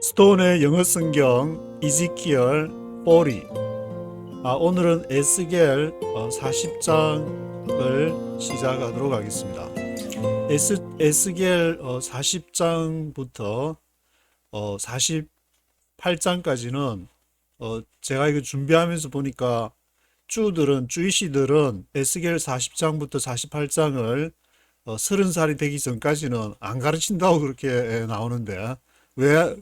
스톤의 영어 성경 이지키엘 40. 오늘은 에스겔 40장을 시작하도록 하겠습니다. 에스겔 40장부터 48장까지는 제가 이거 준비하면서 보니까 주이시들은 에스겔 40장부터 48장을 30살이 되기 전까지는 안 가르친다고 그렇게 나오는데, 왜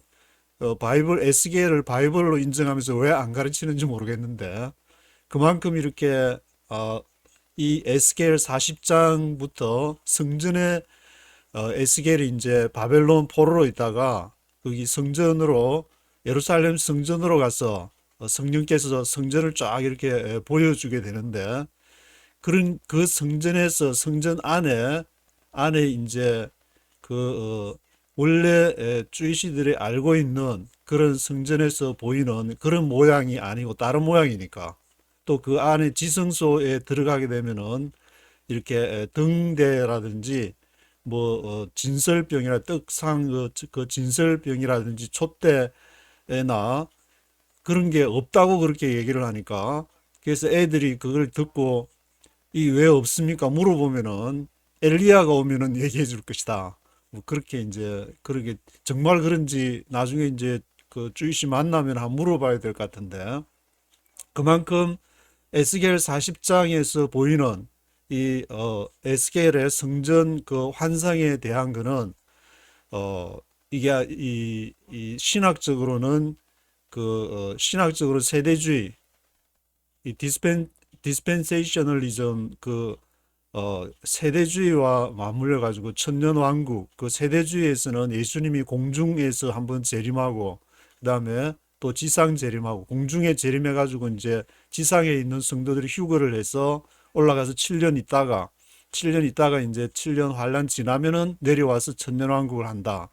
에스겔을 바이블로 인정하면서 왜 안 가르치는지 모르겠는데, 그만큼 이렇게 이 에스겔 40장부터 성전에 에스겔이 이제 바벨론 포로로 있다가 거기 성전으로, 예루살렘 성전으로 가서 성령께서 성전을 쫙 이렇게 보여주게 되는데, 그런 그 성전에서 성전 안에 이제 원래 주이시들이 알고 있는 그런 성전에서 보이는 그런 모양이 아니고 다른 모양이니까, 또 그 안에 지성소에 들어가게 되면은 이렇게 등대라든지 진설병이나 떡상 그 진설병이라든지 촛대나 그런 게 없다고 그렇게 얘기를 하니까, 그래서 애들이 그걸 듣고 이 왜 없습니까 물어보면은 엘리야가 오면은 얘기해 줄 것이다. 그렇게 이제 그러게, 정말 그런지 나중에 이제 그 주이씨 만나면 한번 물어봐야 될 것 같은데, 그만큼 에스겔 40장에서 보이는 이 에스겔의 성전 그 환상에 대한 거는 이게 이 신학적으로는 신학적으로 세대주의, 이 디스펜세이셔널리즘, 세대주의와 맞물려 가지고 천년왕국, 그 세대주의에서는 예수님이 공중에서 한번 재림하고, 그다음에 또 지상 재림하고, 공중에 재림해 가지고 이제 지상에 있는 성도들이 휴거를 해서 올라가서 7년 있다가 이제 7년 환란 지나면은 내려와서 천년왕국을 한다,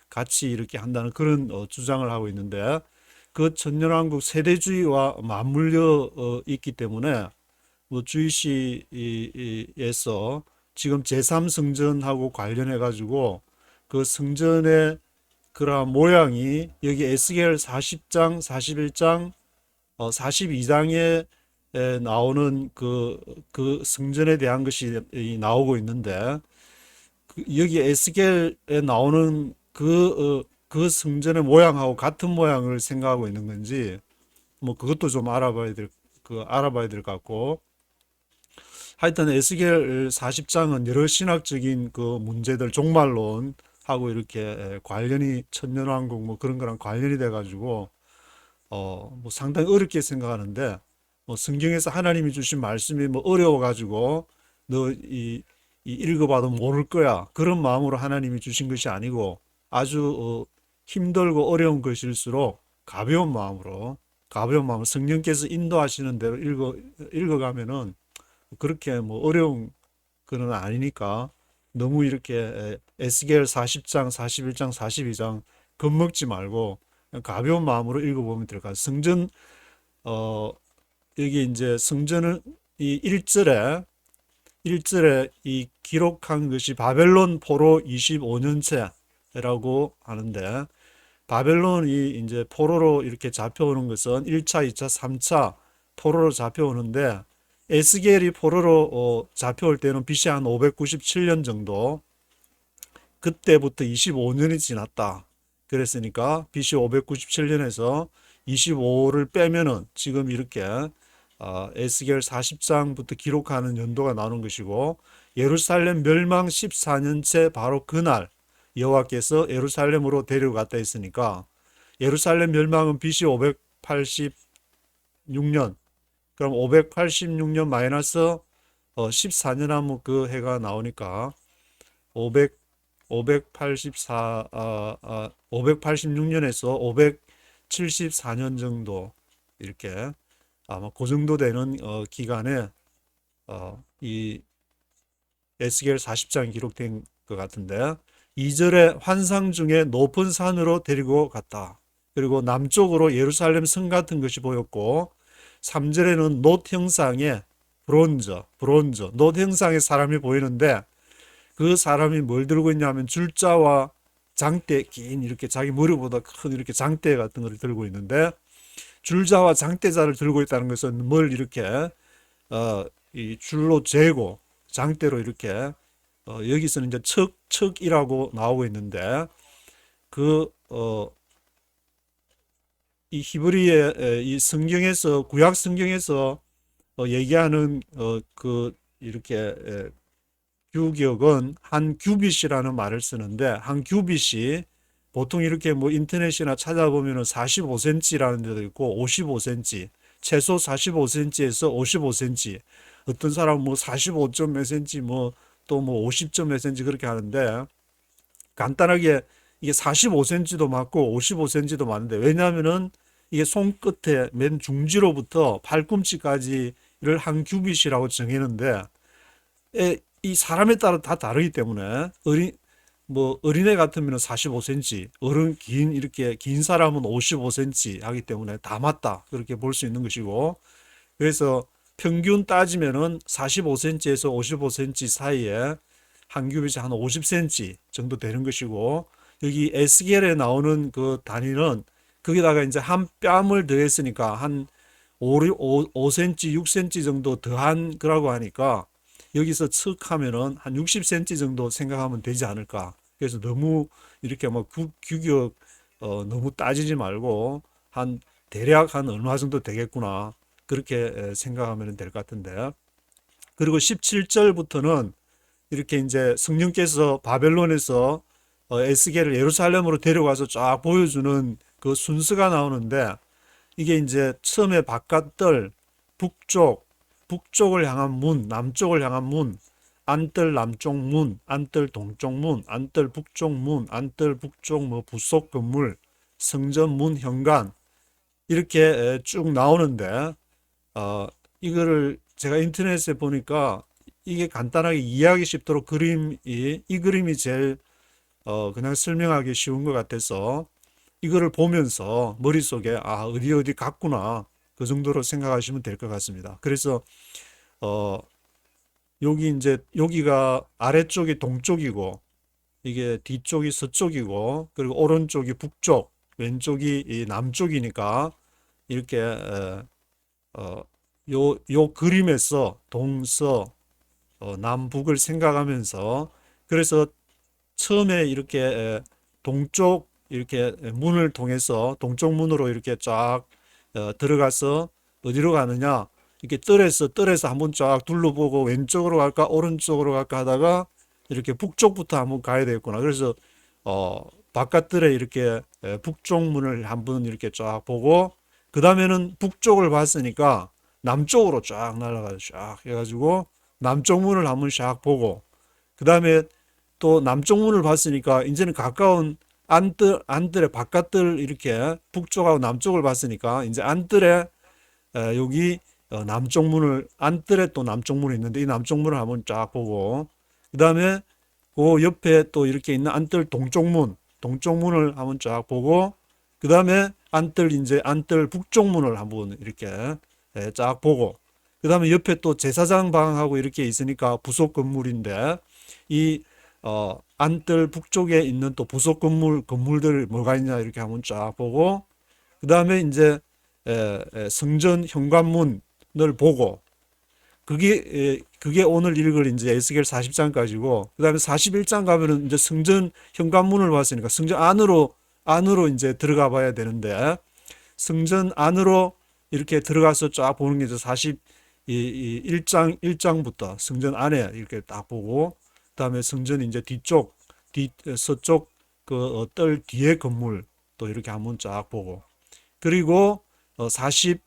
같이 이렇게 한다는 그런 주장을 하고 있는데, 그 천년왕국 세대주의와 맞물려 있기 때문에 주이시에서 지금 제3성전하고 관련해 가지고 그 성전의 그러한 모양이 여기 에스겔 40장, 41장, 42장에 나오는 그 성전에 대한 것이 나오고 있는데, 여기 에스겔에 나오는 그 성전의 모양하고 같은 모양을 생각하고 있는 건지, 그것도 좀 알아봐야 될 것 같고, 하여튼 에스겔 40장은 여러 신학적인 그 문제들, 종말론하고 이렇게 관련이, 천년왕국 그런 거랑 관련이 돼 가지고 상당히 어렵게 생각하는데, 성경에서 하나님이 주신 말씀이 어려워 가지고 이 읽어봐도 모를 거야, 그런 마음으로 하나님이 주신 것이 아니고, 아주 힘들고 어려운 것일수록 가벼운 마음으로 성령께서 인도하시는 대로 읽어가면은 그렇게 어려운 거는 아니니까, 너무 이렇게 에스겔 40장, 41장, 42장 겁먹지 말고 그냥 가벼운 마음으로 읽어보면 될 것 같아요. 여기 이제 성전은 이 1절에 이 기록한 것이 바벨론 포로 25년째라고 하는데, 바벨론이 이제 포로로 이렇게 잡혀오는 것은 1차, 2차, 3차 포로로 잡혀오는데, 에스겔이 포로로 잡혀올 때는 BC 한 597년 정도, 그때부터 25년이 지났다. 그랬으니까 BC 597년에서 25를 빼면은 지금 이렇게 에스겔 40장부터 기록하는 연도가 나오는 것이고, 예루살렘 멸망 14년째 바로 그날 여호와께서 예루살렘으로 데려갔다 했으니까, 예루살렘 멸망은 BC 586년, 그럼 586년 마이너스 14년 하면 그 해가 나오니까 500, 584, 586년에서 574년 정도, 이렇게 아마 그 정도 되는 기간에 이 에스겔 40장이 기록된 것 같은데, 2절에 환상 중에 높은 산으로 데리고 갔다. 그리고 남쪽으로 예루살렘 성 같은 것이 보였고, 3절에는 놋 형상의 놋 형상의 사람이 보이는데, 그 사람이 뭘 들고 있냐면 줄자와 장대 긴 이렇게 자기 머리보다 큰 이렇게 장대 같은 걸 들고 있는데 줄자와 장대자를 들고 있다는 것은 뭘 이렇게 이 줄로 재고 장대로 이렇게 여기서는 이제 척이라고 나오고 있는데 그 이 히브리의 이 성경에서 구약 성경에서 얘기하는 그 이렇게 규격은 한 규빗이라는 말을 쓰는데 한 규빗이 보통 이렇게 뭐 인터넷이나 찾아보면은 45cm라는 데도 있고 55cm, 최소 45cm에서 55cm, 어떤 사람은 뭐 45점 몇 cm 뭐 또 뭐 50점 몇 cm 그렇게 하는데 간단하게 이게 45cm도 맞고 55cm도 맞는데 왜냐하면은 이게 손끝에 맨 중지로부터 팔꿈치까지를 한 규빗이라고 정했는데 이 사람에 따라 다 다르기 때문에 어린애 같으면 45cm, 어른 이렇게 긴 사람은 55cm 하기 때문에 다 맞다. 그렇게 볼 수 있는 것이고. 그래서 평균 따지면은 45cm에서 55cm 사이에 한 규빗이 한 50cm 정도 되는 것이고, 여기 에스겔에 나오는 그 단위는 거기다가 이제 한 뺨을 더했으니까 한 5cm, 6cm 정도 더한 거라고 하니까 여기서 측 하면은 한 60cm 정도 생각하면 되지 않을까. 그래서 너무 이렇게 뭐 규격 너무 따지지 말고 한 대략 한 얼마 정도 되겠구나. 그렇게 생각하면 될 것 같은데. 그리고 17절부터는 이렇게 이제 성령께서 바벨론에서 에스겔을 예루살렘으로 데려가서 쫙 보여주는 그 순서가 나오는데 이게 이제 처음에 바깥들 북쪽을 향한 문, 남쪽을 향한 문, 안뜰 남쪽 문, 안뜰 동쪽 문, 안뜰 북쪽 문, 안뜰 북쪽 뭐 부속 건물, 성전 문 현관 이렇게 쭉 나오는데 이거를 제가 인터넷에 보니까 이게 간단하게 이해하기 쉽도록 이 그림이 제일 그냥 설명하기 쉬운 것 같아서 이거를 보면서 머릿속에 어디 갔구나 그 정도로 생각하시면 될 것 같습니다. 그래서 여기가 아래쪽이 동쪽이고 이게 뒤쪽이 서쪽이고 그리고 오른쪽이 북쪽 왼쪽이 이 남쪽이니까 이렇게 요 그림에서 동서 남북을 생각하면서 그래서 처음에 이렇게 동쪽 이렇게 문을 통해서 동쪽 문으로 이렇게 쫙 들어가서 어디로 가느냐 이렇게 뜰에서 한번 쫙 둘러보고 왼쪽으로 갈까 오른쪽으로 갈까 하다가 이렇게 북쪽부터 한번 가야 되겠구나. 그래서 바깥뜰에 이렇게 북쪽 문을 한번 이렇게 쫙 보고 그 다음에는 북쪽을 봤으니까 남쪽으로 쫙 날아가서 쫙 해가지고 남쪽 문을 한번 쫙 보고 그 다음에 또 남쪽 문을 봤으니까 이제는 가까운 안뜰의 바깥뜰 이렇게 북쪽하고 남쪽을 봤으니까 이제 안뜰에 여기 남쪽 문을 안뜰에 또 남쪽 문이 있는데 이 남쪽 문을 한번 쫙 보고 그 다음에 그 옆에 또 이렇게 있는 안뜰 동쪽 문을 한번 쫙 보고 그 다음에 안뜰 북쪽 문을 한번 이렇게 쫙 보고 그 다음에 옆에 또 제사장 방하고 이렇게 있으니까 부속 건물인데 이 안뜰 북쪽에 있는 또 부속 건물들 뭐가 있냐 이렇게 한번 쫙 보고 그 다음에 이제 성전 현관문을 보고 그게 오늘 읽을 이제 에스겔 40장까지고 그 다음에 41장 가면은 이제 성전 현관문을 봤으니까 성전 안으로 이제 들어가 봐야 되는데 성전 안으로 이렇게 들어가서 쫙 보는 게 이제 41장부터 성전 안에 이렇게 딱 보고 그다음에 성전 이제 서쪽 그 뜰 뒤에 건물 또 이렇게 한번 쫙 보고 그리고 40장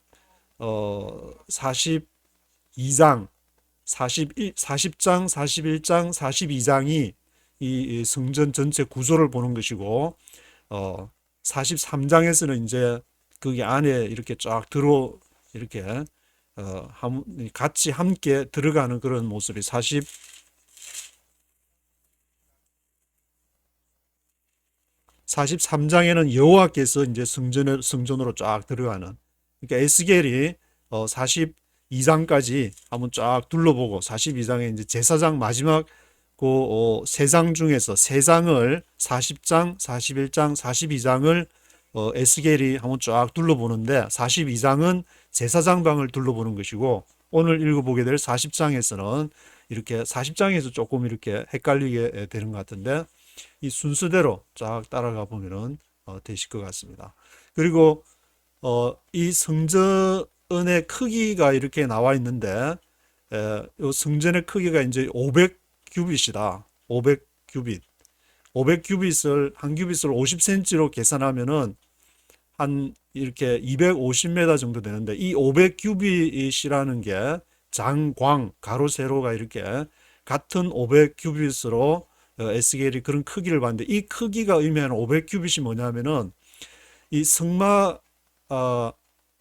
41장 42장이 이 성전 전체 구조를 보는 것이고 43장에서는 이제 거기 안에 이렇게 쫙 이렇게 같이 함께 들어가는 그런 모습이 43장에는 여호와께서 이제 성전으로 쫙 들어가는 그러니까 에스겔이 42장까지 한번 쫙 둘러보고 42장에 이제 제사장 마지막 그 세 장 중에서 세 장을 40장, 41장, 42장을 에스겔이 한번 쫙 둘러보는데 42장은 제사장방을 둘러보는 것이고 오늘 읽어보게 될 40장에서는 이렇게 40장에서 조금 이렇게 헷갈리게 되는 것 같은데 이 순서대로 쫙 따라가 보면은 되실 것 같습니다. 그리고 이 성전의 크기가 이렇게 나와 있는데 이 성전의 크기가 이제 500규빗이다. 500규빗. 500규빗을 한 규빗을 50cm로 계산하면은 한 이렇게 250m 정도 되는데 이 500규빗이라는 게 장광 가로 세로가 이렇게 같은 500규빗으로 에스겔이 그런 크기를 봤는데 이 크기가 의미하는 500규빗이 뭐냐면은 이 성막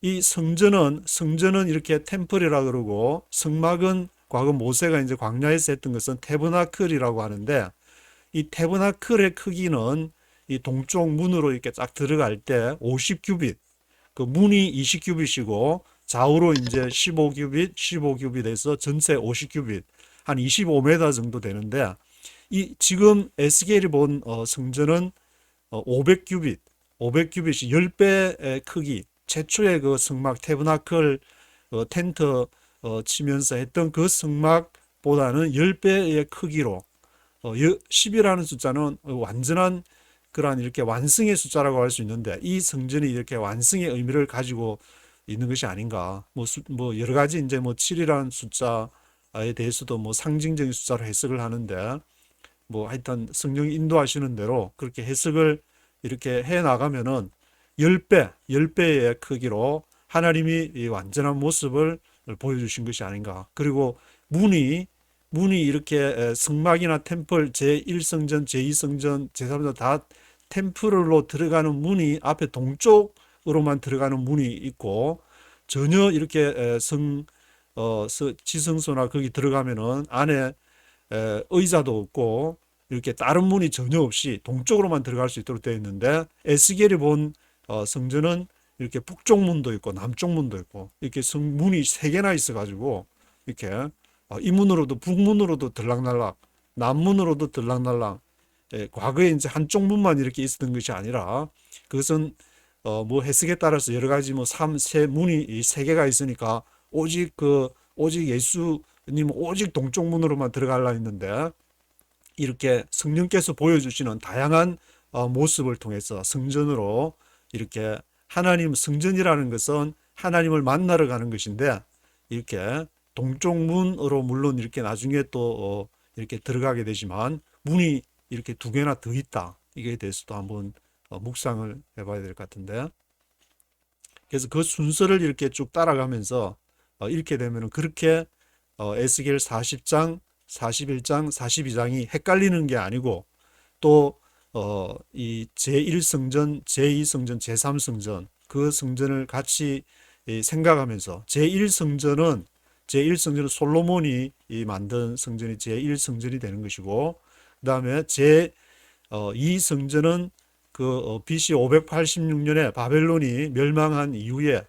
이 성전은 이렇게 템플이라 그러고 성막은 과거 모세가 이제 광야에서 했던 것은 태브나클이라고 하는데 이 태브나클의 크기는 이 동쪽 문으로 이렇게 쫙 들어갈 때 50규빗, 그 문이 20규빗이고 좌우로 이제 15규빗, 15규빗에서 전체 50규빗, 한 25m 정도 되는데 이 지금 에스겔이 본 성전은 500규빗, 500규빗이 10배의 크기, 최초의 그 성막 태브나클 텐트 치면서 했던 그 성막보다는 10배의 크기로 10이라는 숫자는 완전한 그러한 이렇게 완성의 숫자라고 할 수 있는데 이 성전이 이렇게 완성의 의미를 가지고 있는 것이 아닌가. 뭐 여러 가지 이제 뭐 7이라는 숫자에 대해서도 뭐 상징적인 숫자로 해석을 하는데 뭐 하여튼 성령이 인도하시는 대로 그렇게 해석을 이렇게 해 나가면은 10배, 10배의 크기로 하나님이 이 완전한 모습을 보여주신 것이 아닌가. 그리고 문이 이렇게 성막이나 템플 제1성전, 제2성전, 제3성전 다 템플로 들어가는 문이 앞에 동쪽으로만 들어가는 문이 있고 전혀 이렇게 지성소나 거기 들어가면은 안에 의자도 없고 이렇게 다른 문이 전혀 없이 동쪽으로만 들어갈 수 있도록 되어 있는데 에스겔이 본 성전은 이렇게 북쪽 문도 있고 남쪽 문도 있고 이렇게 문이 세 개나 있어 가지고 이렇게 이 문으로도 북문으로도 들락날락 남문으로도 들락날락 과거에 이제 한쪽 문만 이렇게 있었던 것이 아니라 그것은 뭐 해석에 따라서 여러 가지 뭐 세 문이 이 세 개가 있으니까 오직 예수님 오직 동쪽 문으로만 들어가려 했는데 이렇게 성령께서 보여주시는 다양한 모습을 통해서 성전으로 이렇게 하나님 성전이라는 것은 하나님을 만나러 가는 것인데 이렇게 동쪽 문으로 물론 이렇게 나중에 또 이렇게 들어가게 되지만 문이 이렇게 두 개나 더 있다. 이게 대해서도 한번 묵상을 해봐야 될 것 같은데 그래서 그 순서를 이렇게 쭉 따라가면서 읽게 되면 그렇게 에스겔 40장, 41장, 42장이 헷갈리는 게 아니고 또 이 제1성전, 제2성전, 제3성전 그 성전을 같이 생각하면서 제1성전은 솔로몬이 만든 성전이 제1성전이 되는 것이고 그다음에 제2성전은 그 BC 586년에 바벨론이 멸망한 이후에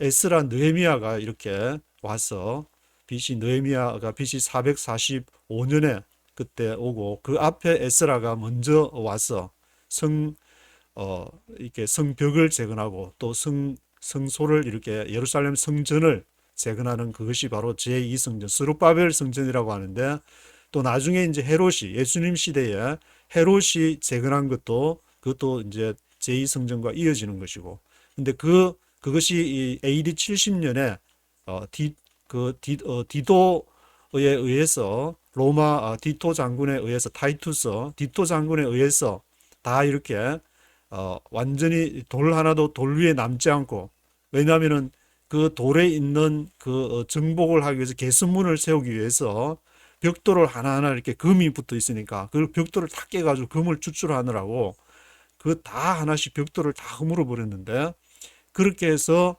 에스라 느헤미야가 이렇게 와서 느헤미야가 BC 445년에 그때 오고 그 앞에 에스라가 먼저 와서 이렇게 성벽을 재건하고 또 성소를 이렇게 예루살렘 성전을 재건하는 그것이 바로 제2성전 스룹바벨 성전이라고 하는데 또 나중에 이제 헤롯이 예수님 시대에 헤롯이 재건한 그것도 이제 제2성전과 이어지는 것이고 근데 그것이 AD 70년에 디도에 의해서 로마 디토 장군에 의해서 디토 장군에 의해서 다 이렇게 완전히 돌 하나도 돌 위에 남지 않고 왜냐하면은 그 돌에 있는 그 정복을 하기 위해서 개선문을 세우기 위해서 벽돌을 하나하나 이렇게 금이 붙어 있으니까 그 벽돌을 다 깨가지고 금을 추출하느라고 그 다 하나씩 벽돌을 다 허물어 버렸는데 그렇게 해서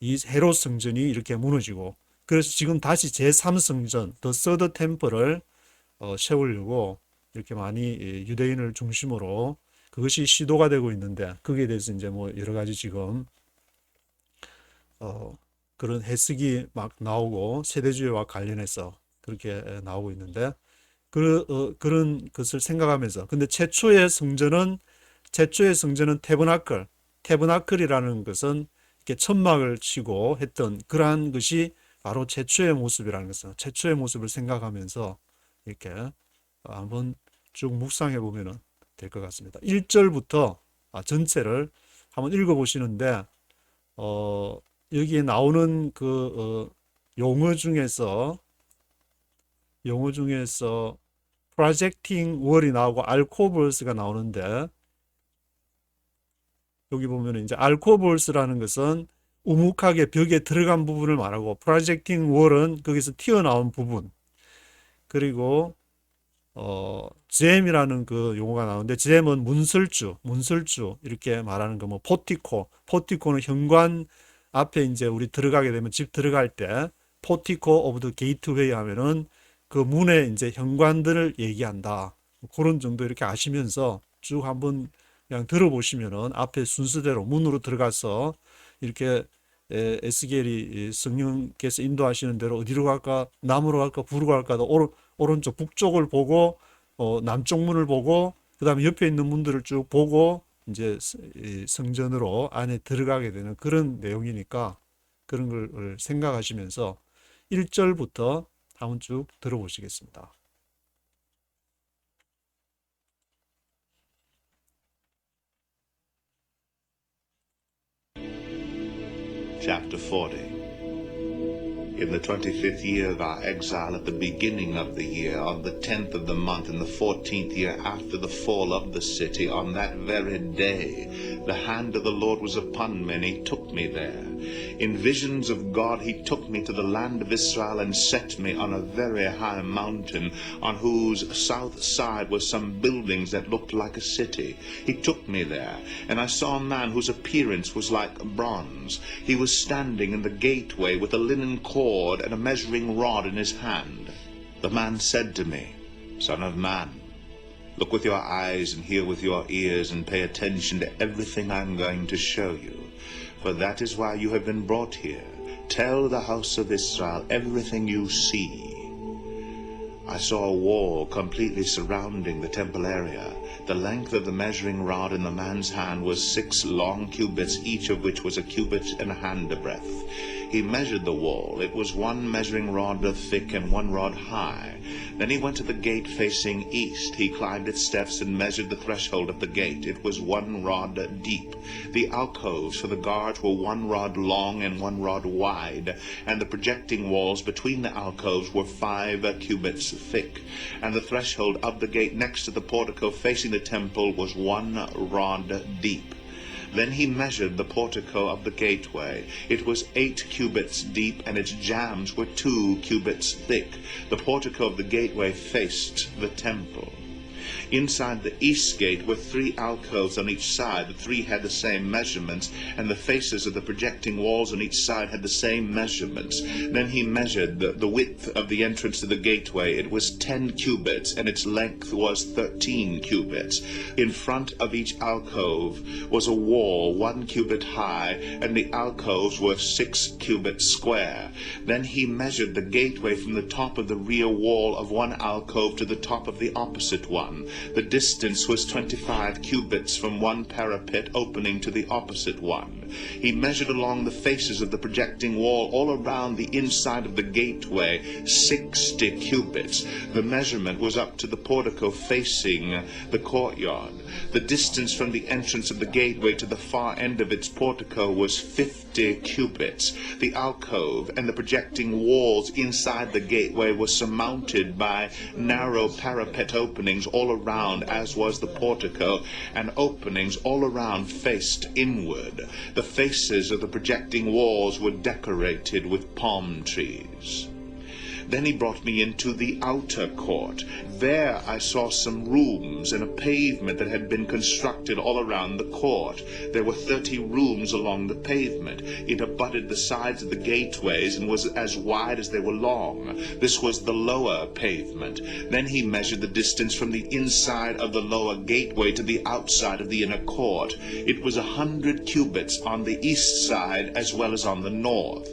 이 헤롯 성전이 이렇게 무너지고 그래서 지금 다시 제3성전 더 서드 템플을 세우려고 이렇게 많이 유대인을 중심으로 그것이 시도가 되고 있는데 거기에 대해서 이제 뭐 여러 가지 지금 그런 해석이 막 나오고 세대주의와 관련해서 그렇게 나오고 있는데 그런 것을 생각하면서 근데 최초의 성전은 테브나클이라는 것은 이렇게 천막을 치고 했던 그러한 것이 바로 최초의 모습이라는 것은 최초의 모습을 생각하면서 이렇게 한번 쭉 묵상해 보면 될 것 같습니다. 1절부터 전체를 한번 읽어 보시는데 여기에 나오는 그 용어 중에서 프로젝팅 월이 나오고 알코볼스가 나오는데 여기 보면 이제 알코볼스라는 것은 우묵하게 벽에 들어간 부분을 말하고 프로젝팅 월은 거기서 튀어나온 부분 그리고 잼이라는 그 용어가 나오는데 잼은 문설주 이렇게 말하는 거 뭐 포티코는 현관 앞에 이제 우리 들어가게 되면 집 들어갈 때 포티코 오브 더 게이트웨이 하면은 그 문에 이제 현관들을 얘기한다. 그런 정도 이렇게 아시면서 쭉 한번 그냥 들어보시면은 앞에 순서대로 문으로 들어가서 이렇게 에스겔이 성령께서 인도하시는 대로 어디로 갈까? 남으로 갈까? 북으로 갈까? 오른쪽 북쪽을 보고 남쪽 문을 보고 그다음에 옆에 있는 문들을 쭉 보고 이제 성전으로 안에 들어가게 되는 그런 내용이니까 그런 걸 생각하시면서 1절부터 한번 쭉 들어보시겠습니다. Chapter 40. In the 25th year of our exile, at the beginning of the year, on the 10th of the month, in the 14th year after the fall of the city, on that very day, the hand of the Lord was upon me, and he took me there. In visions of God, he took me to the land of Israel and set me on a very high mountain, on whose south side were some buildings that looked like a city. He took me there, and I saw a man whose appearance was like bronze. He was standing in the gateway with a linen cord and a measuring rod in his hand. The man said to me, Son of man, look with your eyes and hear with your ears and pay attention to everything I'm going to show you. For that is why you have been brought here. Tell the house of Israel everything you see. I saw a wall completely surrounding the temple area. The length of the measuring rod in the man's hand was 6 long cubits, each of which was a cubit and a handbreadth. He measured the wall. It was 1 measuring rod thick and 1 rod high. Then he went to the gate facing east. He climbed its steps and measured the threshold of the gate. It was 1 rod deep. The alcoves for the guards were 1 rod long and 1 rod wide, and the projecting walls between the alcoves were 5 cubits thick. And the threshold of the gate next to the portico facing the temple was 1 rod deep. Then he measured the portico of the gateway. It was 8 cubits deep, and its jambs were 2 cubits thick. The portico of the gateway faced the temple. Inside the east gate were 3 alcoves on each side. The 3 had the same measurements, and the faces of the projecting walls on each side had the same measurements. Then he measured the width of the entrance to the gateway. It was 10 cubits, and its length was 13 cubits. In front of each alcove was a wall 1 cubit high, and the alcoves were 6 cubits square. Then he measured the gateway from the top of the rear wall of one alcove to the top of the opposite one. The distance was 25 cubits from one parapet opening to the opposite one. He measured along the faces of the projecting wall all around the inside of the gateway 60 cubits. The measurement was up to the portico facing the courtyard. The distance from the entrance of the gateway to the far end of its portico was 50 cubits. The alcove and the projecting walls inside the gateway were surmounted by narrow parapet openings all around, as was the portico, and openings all around faced inward. The faces of the projecting walls were decorated with palm trees. Then he brought me into the outer court. There I saw some rooms and a pavement that had been constructed all around the court. There were 30 rooms along the pavement. It abutted the sides of the gateways and was as wide as they were long. This was the lower pavement. Then he measured the distance from the inside of the lower gateway to the outside of the inner court. It was 100 cubits on the east side as well as on the north.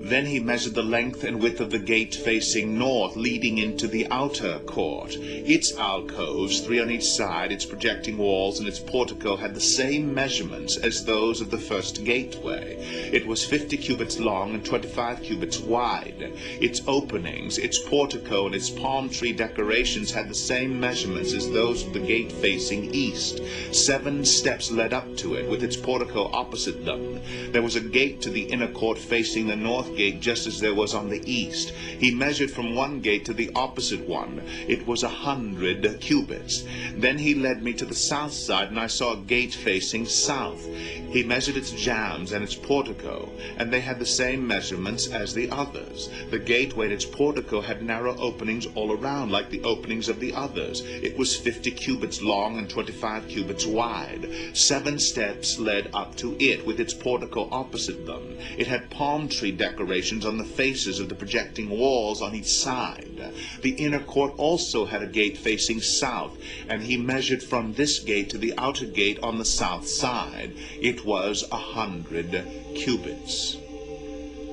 Then he measured the length and width of the gate facing north, leading into the outer court. Its alcoves, 3 on each side, its projecting walls, and its portico had the same measurements as those of the first gateway. It was 50 cubits long and 25 cubits wide. Its openings, its portico, and its palm tree decorations had the same measurements as those of the gate facing east. 7 steps led up to it, with its portico opposite them. There was a gate to the inner court facing the north gate, just as there was on the east. He measured from one gate to the opposite one. It was 100 cubits. Then he led me to the south side, and I saw a gate facing south. He measured its jambs and its portico, and they had the same measurements as the others. The gateway and its portico had narrow openings all around, like the openings of the others. It was 50 cubits long and 25 cubits wide. 7 steps led up to it, with its portico opposite them. It had palm tree decorations on the faces of the projecting walls on each side. The inner court also had a gate facing south, and he measured from this gate to the outer gate on the south side. It was 100 cubits.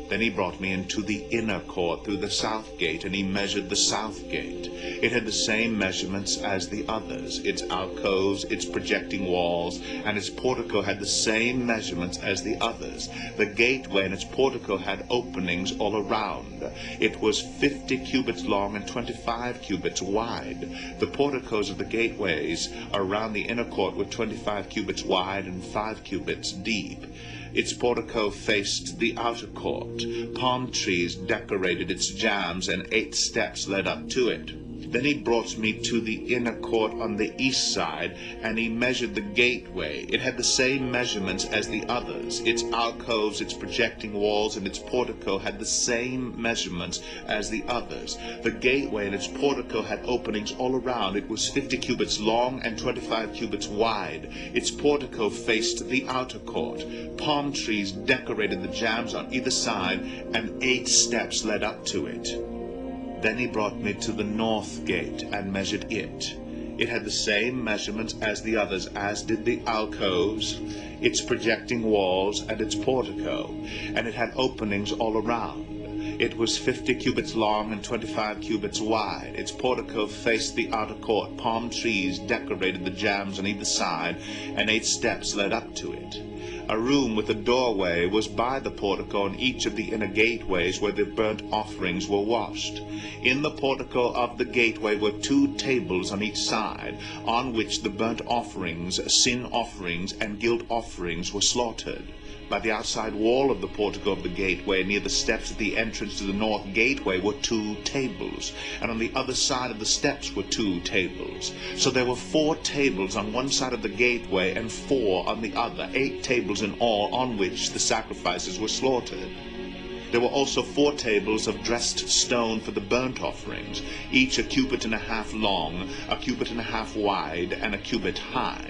Then he brought me into the inner court through the south gate, and he measured the south gate. It had the same measurements as the others. Its alcoves, its projecting walls, and its portico had the same measurements as the others. The gateway and its portico had openings all around. It was 50 cubits long and 25 cubits wide. The porticos of the gateways around the inner court were 25 cubits wide and 5 cubits deep. Its portico faced the outer court. Palm trees decorated its jambs, and 8 steps led up to it. Then he brought me to the inner court on the east side, and he measured the gateway. It had the same measurements as the others. Its alcoves, its projecting walls, and its portico had the same measurements as the others. The gateway and its portico had openings all around. It was 50 cubits long and 25 cubits wide. Its portico faced the outer court. Palm trees decorated the jambs on either side, and 8 steps led up to it. Then he brought me to the north gate and measured it. It had the same measurements as the others, as did the alcoves, its projecting walls, and its portico, and it had openings all around. It was 50 cubits long and 25 cubits wide. Its portico faced the outer court. Palm trees decorated the jambs on either side, and 8 steps led up to it. A room with a doorway was by the portico on each of the inner gateways where the burnt offerings were washed. In the portico of the gateway were 2 tables on each side, on which the burnt offerings, sin offerings, and guilt offerings were slaughtered. By the outside wall of the portico of the gateway, near the steps at the entrance to the north gateway, were 2 tables, and on the other side of the steps were 2 tables. So there were 4 tables on one side of the gateway and 4 on the other, 8 tables in all, on which the sacrifices were slaughtered. There were also 4 tables of dressed stone for the burnt offerings, each a cubit and a half long, a cubit and a half wide, and a cubit high.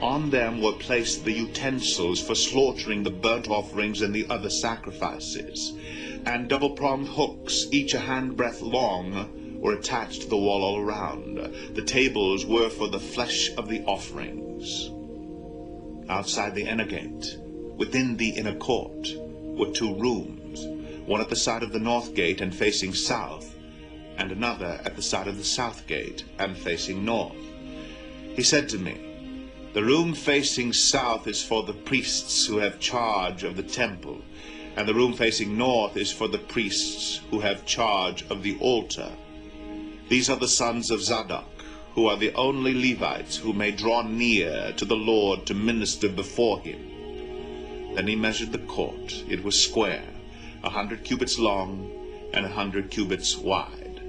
On them were placed the utensils for slaughtering the burnt offerings and the other sacrifices, and double-pronged hooks, each a handbreadth long, were attached to the wall all around. The tables were for the flesh of the offerings. Outside the inner gate, within the inner court, were 2 rooms, one at the side of the north gate and facing south, and another at the side of the south gate and facing north. He said to me, "The room facing south is for the priests who have charge of the temple, and the room facing north is for the priests who have charge of the altar. These are the sons of Zadok, who are the only Levites who may draw near to the Lord to minister before him." Then he measured the court. It was square, 100 cubits long and 100 cubits wide,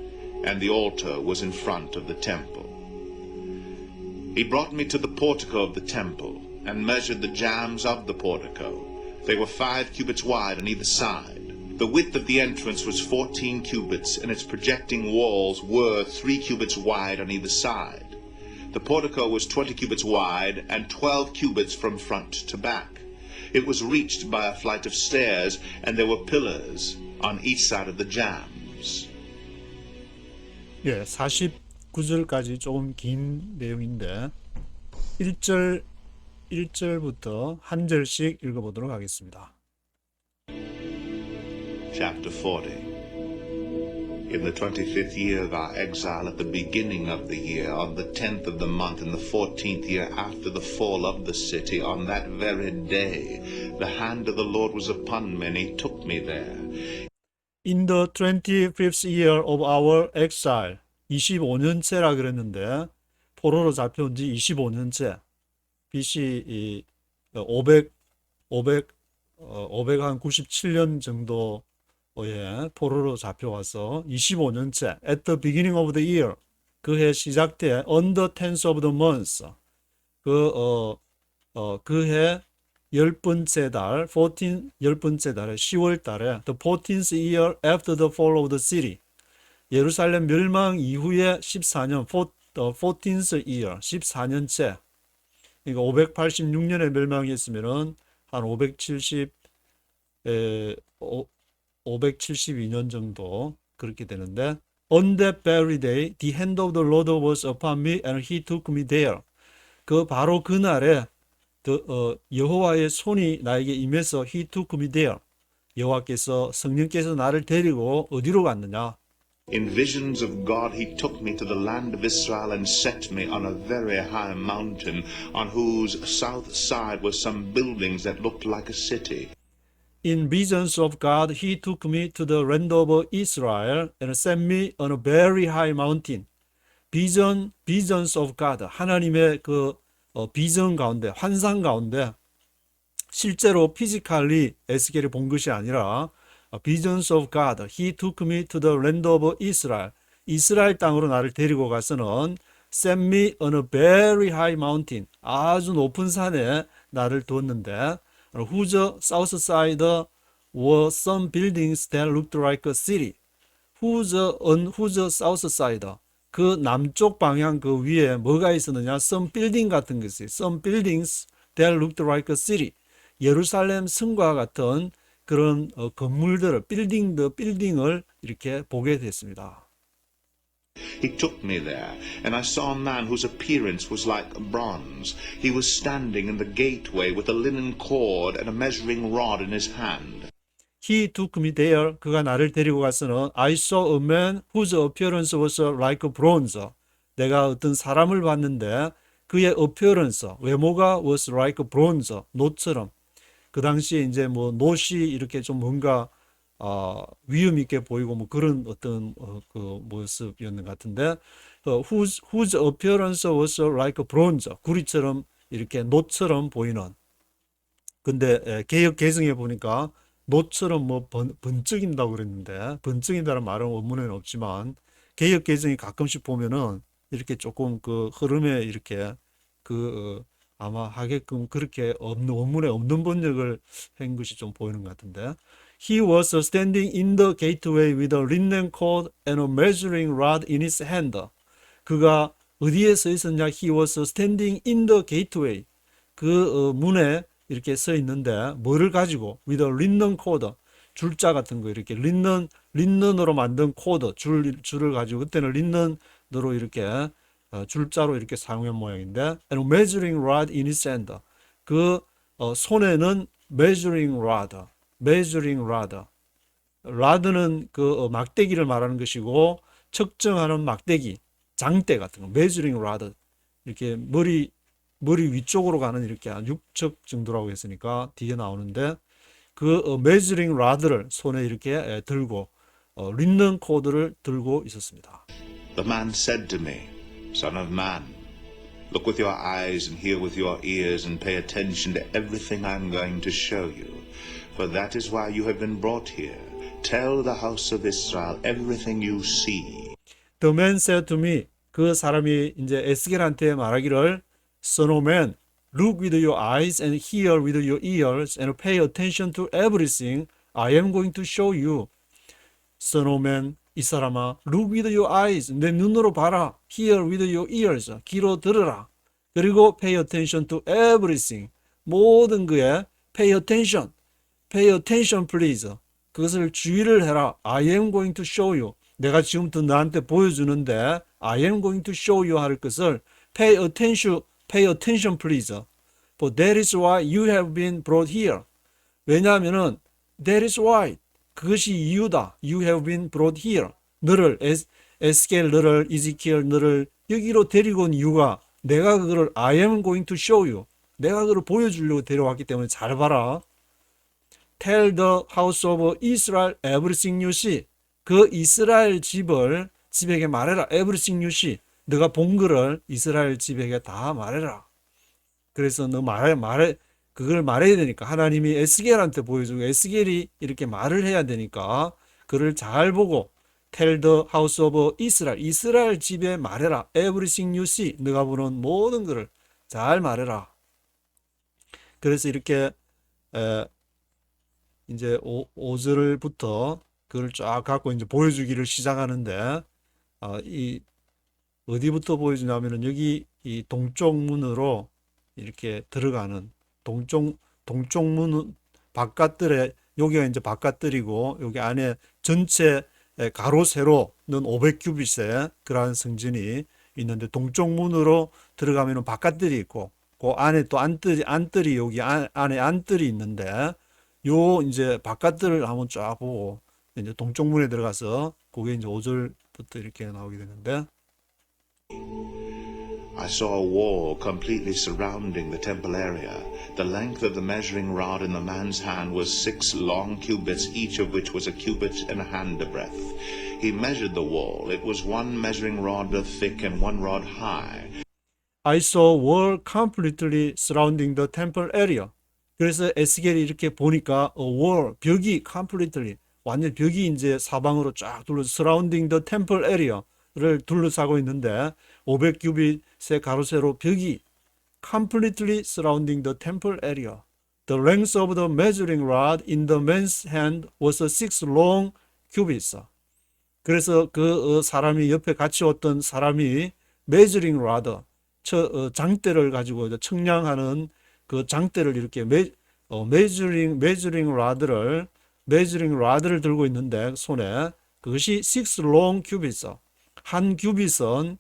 and the altar was in front of the temple. He brought me to the portico of the temple, and measured the jambs of the portico. They were 5 cubits wide on either side. The width of the entrance was 14 cubits, and its projecting walls were 3 cubits wide on either side. The portico was 20 cubits wide, and 12 cubits from front to back. It was reached by a flight of stairs, and there were pillars on each side of the jambs. 예, 49절까지 조금 긴 내용인데 1절부터 한 절씩 읽어보도록 하겠습니다. chapter 40. In the 25th year of our exile, at the beginning of the year, on the 10th of the month, in the 14th year after the fall of the city, on that very day, the hand of the Lord was upon me, and he took me there. In the 25th year of our exile, 25년째라 그랬는데 포로로 잡혀온 지 25년째. BC 597년 정도에 포로로 잡혀와서 25년째. At the beginning of the year, 그 해 시작 때 on the 10th of the month, 그해 10번째 달, 10번째 달에 10월 달에 the 14th year after the fall of the city. 예루살렘 멸망 이후에 14년, the 14th year, 14년째. 그러니까 586년에 멸망했으면은 한 572년 정도 그렇게 되는데 on that very day, the hand of the Lord was upon me and he took me there. 바로 그날에 여호와의 손이 나에게 임해서 he took me there. 여호와께서 성령께서 나를 데리고 어디로 갔느냐? In visions of God, he took me to the land of Israel and set me on a very high mountain, on whose south side were some buildings that looked like a city. In visions of God, he took me to the land of Israel and set me on a very high mountain. Visions of God, 하나님의 비전 가운데, 환상 가운데, 실제로 physically 에스겔이 본 것이 아니라 Visions of God, he took me to the land of Israel. 이스라엘 땅으로 나를 데리고 가서는 set me on a very high mountain. 아주 높은 산에 나를 두었는데 whose south side were some buildings that looked like a city. on whose south side. 그 남쪽 방향 그 위에 뭐가 있었느냐? Some building 같은 것이. Some buildings that looked like a city. 예루살렘 성과 같은 그런 건물들을 빌딩을 이렇게 보게 됐습니다. He took me there, and I saw a man whose appearance was like bronze. He was standing in the gateway with a linen cord and a measuring rod in his hand. He took me there. 그가 나를 데리고 가서는 I saw a man whose appearance was like bronze. 내가 어떤 사람을 봤는데 그의 appearance, 외모가 was like bronze, 노처럼. 그 당시에 이제 뭐 노시 이렇게 좀 뭔가 위험 있게 보이고 뭐 그런 어떤 그 모습이었는 것 같은데 whose appearance was like bronze, 구리처럼 이렇게 노처럼 보이는. 근데 개역 개정에 보니까 노처럼 뭐 번쩍인다고 그랬는데 번쩍인다는 말은 원문에는 없지만 개역 개정이 가끔씩 보면은 이렇게 조금 그 흐름에 이렇게 아마 하게끔 그렇게 없는 원문에 없는 번역을 한 것이 좀 보이는 것 같은데 He was standing in the gateway with a linen cord and a measuring rod in his hand. 그가 어디에 서 있었냐? He was standing in the gateway. 문에 이렇게 서 있는데 뭐를 가지고? With a linen cord. 줄자 같은 거 이렇게 린넨으로 만든 코드 줄을 가지고 그때는 린넨으로 이렇게 줄자로 이렇게 사용한 모양인데 and measuring rod in his hand. 손에는 measuring rod. rod는 막대기를 말하는 것이고 측정하는 막대기, 장대 같은 거 measuring rod. 이렇게 머리 위쪽으로 가는 이렇게 한 6척 정도라고 했으니까 뒤에 나오는데 measuring rod를 손에 이렇게 들고 린넨 코드를 들고 있었습니다. The man said to me, Son of man, look with your eyes and hear with your ears and pay attention to everything I'm going to show you, for that is why you have been brought here. Tell the house of Israel everything you see. The man said to me, 그 사람이 이제 에스겔한테 말하기를 Son of man, look with your eyes and hear with your ears and pay attention to everything I am going to show you. Son of man, 이 사람아, look with your eyes, 내 눈으로 봐라. Hear with your ears, 귀로 들으라. 그리고 pay attention to everything, 모든 거에 pay attention please. 그것을 주의를 해라. I am going to show you. 내가 지금부터 너한테 보여주는데 I am going to show you 할 것을 pay attention please. For that is why you have been brought here. 왜냐하면은 that is why 그것이 이유다. You have been brought here. 너를 에스겔 너를 이즈키엘 너를 여기로 데리고 온 이유가 내가 그거를 I am going to show you. 내가 그걸 보여주려고 데려왔기 때문에 잘 봐라. Tell the house of Israel everything you see. 그 이스라엘 집에게 말해라. everything you see. 너가 본 거를 이스라엘 집에게 다 말해라. 그래서 너 그걸 말해야 되니까 하나님이 에스겔한테 보여주고 에스겔이 이렇게 말을 해야 되니까 그를 잘 보고 Tell the house of Israel. 이스라엘 집에 말해라. Everything you see. 너가 보는 모든 것을 잘 말해라. 그래서 이렇게 이제 5절부터 그걸 쫙 갖고 이제 보여주기를 시작하는데 이 어디부터 보여주냐면은 여기 이 동쪽 문으로 이렇게 들어가는 동쪽 문 바깥들에 여기가 이제 바깥들이고 여기 안에 전체 가로 세로는 500규빗의 그러한 성전이 있는데 동쪽 문으로 들어가면은 바깥들이 있고 그 안에 또 안뜰이 여기 안에 안뜰이 있는데 요 이제 바깥들을 한번 쫙 보고 이제 동쪽 문에 들어가서 그게 이제 5절부터 이렇게 나오게 되는데 I saw a wall completely surrounding the temple area. The length of the measuring rod in the man's hand was 6 long cubits, each of which was a cubit and a handbreadth. He measured the wall. It was 1 measuring rod thick and 1 rod high. I saw a wall completely surrounding the temple area. 그래서 에스겔이 이렇게 보니까 a wall, 벽이 completely, 완전 벽이 이제 사방으로 쫙 둘러서 surrounding the temple area를 둘러싸고 있는데 500규빗의 가로세로 벽이 completely surrounding the temple area. The length of the measuring rod in the man's hand was 6 long cubits. 그래서 그 사람이 옆에 같이 왔던 사람이 measuring rod, 장대를 가지고 측량하는 그 장대를 이렇게 measuring rod를 들고 있는데 손에 그것이 6 long cubits. 한 규빗은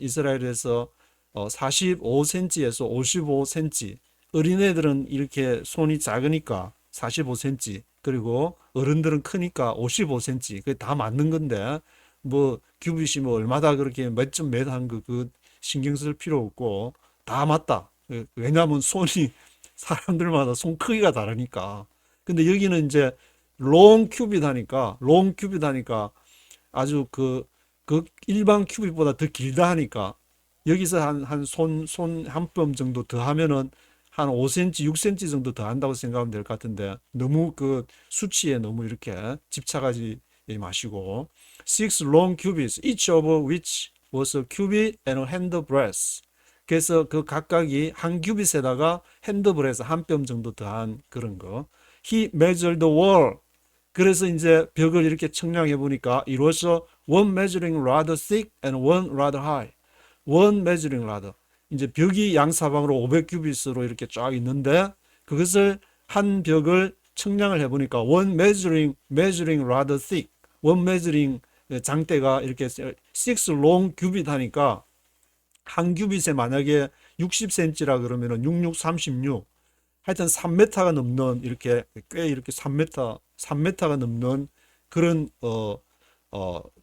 이스라엘에서 45cm에서 55cm. 어린애들은 이렇게 손이 작으니까 45cm, 그리고 어른들은 크니까 55cm. 그게 다 맞는 건데 뭐 규빗이 뭐 얼마다 그렇게 몇 점 몇 한 그 신경 쓸 필요 없고 다 맞다. 왜냐하면 손이 사람들마다 손 크기가 다르니까. 근데 여기는 이제 롱 큐빗 하니까 아주 그 일반 큐빗보다 더 길다 하니까 여기서 한 손 한 뼘 정도 더 하면은 한 5cm, 6cm 정도 더 한다고 생각하면 될 것 같은데 너무 그 수치에 너무 이렇게 집착하지 마시고 6 long cubits, each of which was a cubit and a handbreadth. 그래서 그 각각이 한 규빗에다가 핸드브레스 한 뼘 정도 더한 그런 거. He measured the wall. 그래서 이제 벽을 이렇게 측량해 보니까 it was 1 measuring rod thick and 1 rod high. 1 measuring rod. 이제 벽이 양사방으로 500규빗으로 이렇게 쫙 있는데 그것을 한 벽을 측량을 해 보니까 1 measuring rod thick. 1 measuring 장대가 이렇게 6 long cubit 하니까 한 규빗에 만약에 60cm라 그러면은 6636. 하여튼 3m가 넘는 이렇게 꽤 이렇게 3m가 넘는 그런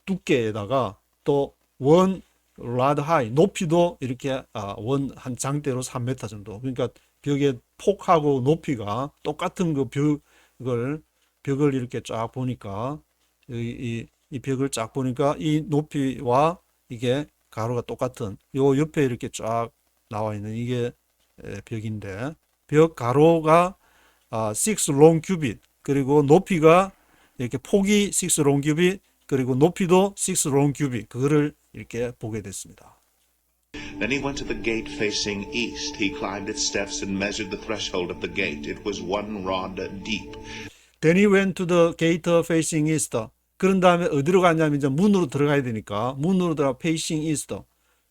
두께에다가 또 원 라드 하이 높이도 이렇게 한 장대로 3m 정도. 그러니까 벽의 폭하고 높이가 똑같은 그 벽을 이렇게 쫙 보니까 이 벽을 쫙 보니까 이 높이와 이게 가로가 똑같은 요 옆에 이렇게 쫙 나와 있는 이게 벽인데 벽 가로가 6 long cubit 그리고 높이가 이렇게 폭이 6 long cubit 그리고 높이도 6 long cubit 그거를 이렇게 보게 됐습니다. Then he went to the gate facing east. He climbed its steps and measured the threshold of the gate. It was 1 rod deep. Then he went to the gate facing east. 그런 다음에 어디로 갔냐면 이제 문으로 들어가야 되니까 문으로 들어가 facing east.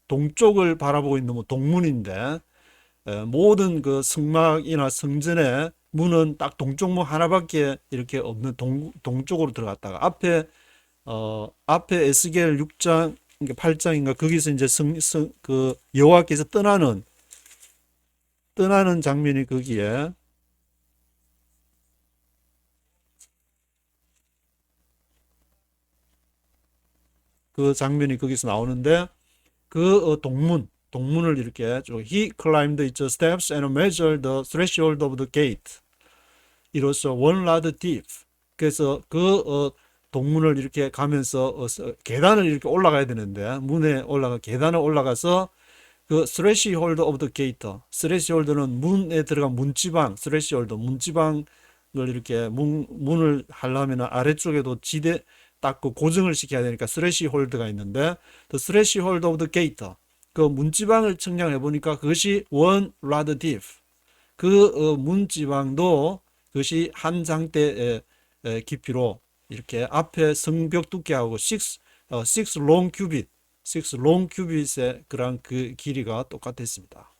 동쪽을 바라보고 있는 동문인데 모든 그 성막이나 성전의 문은 딱 동쪽 문 하나밖에 이렇게 없는 동쪽으로 들어갔다가 앞에 에스겔 6장 8장인가 거기서 이제 그 여호와께서 떠나는 장면이 거기에 그 장면이 거기서 나오는데 동문을 이렇게 쭉 He climbed its steps and measured the threshold of the gate. 이로써 one rod deep. 그래서 동문을 이렇게 가면서 계단을 이렇게 올라가야 되는데 계단을 올라가서 그 threshold of the gate. threshold는 문에 들어간 문지방, threshold 문지방을 이렇게 문을 하려면 아래쪽에도 지대 닦고 고정을 시켜야 되니까 threshold가 있는데 the threshold of the gate. 그 문지방을 측량해 보니까 그것이 one rod deep. 그 문지방도 그것이 한 장대의 깊이로 이렇게 앞에 성벽 두께하고 6 long cubit, 6 long cubit의 그런 그 길이가 똑같았습니다.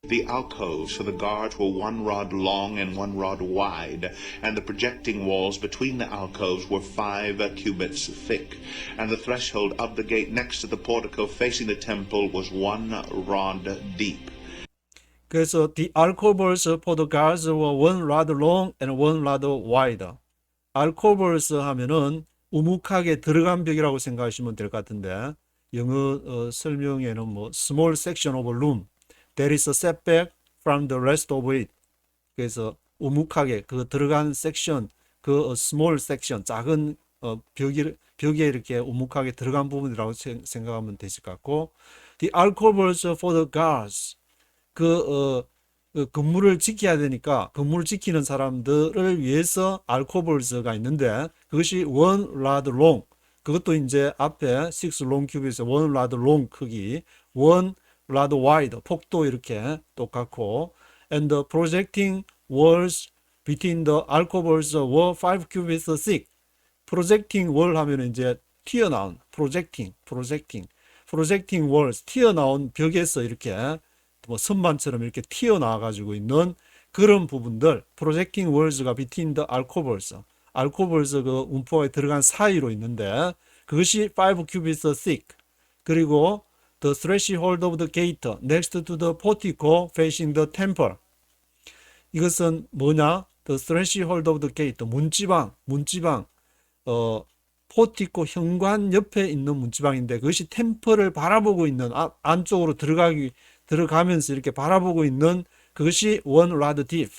The alcoves for the guards were 1 rod long and 1 rod wide, and the projecting walls between the alcoves were 5 cubits thick, and the threshold of the gate next to the portico facing the temple was 1 rod deep. 그래서 the alcoves for the guards were 1 rod long and 1 rod wide. alcoves 하면은 우묵하게 들어간 벽이라고 생각하시면 될 것 같은데 영어 설명에는 뭐 small section of room that is setback from the rest of it. 그래서 우묵하게 그 들어간 섹션, 그 small section 작은 벽에 이렇게 우묵하게 들어간 부분이라고 생각하면 되실 것 같고 the alcoves for the guards 그 건물을 지켜야 되니까 건물을 지키는 사람들을 위해서 알코볼스가 있는데 그것이 1 rod long 그것도 이제 앞에 6 long cubit에서 1 rod long 크기 1 rod wide 폭도 이렇게 똑같고 and the projecting walls between the alcoves were 5 cubits thick. projecting wall 하면 이제 튀어나온 projecting walls 튀어나온 벽에서 이렇게 뭐 선반처럼 이렇게 튀어나와 가지고 있는 그런 부분들 projecting walls가 between the alcoves 그 움포에 들어간 사이로 있는데 그것이 5 cubits thick. 그리고 the threshold of the gate next to the portico facing the temple. 이것은 뭐냐? the threshold of the gate 문지방 포티코 현관 옆에 있는 문지방인데 그것이 템플을 바라보고 있는 안쪽으로 들어가면서 이렇게 바라보고 있는 그것이 1 rod deep.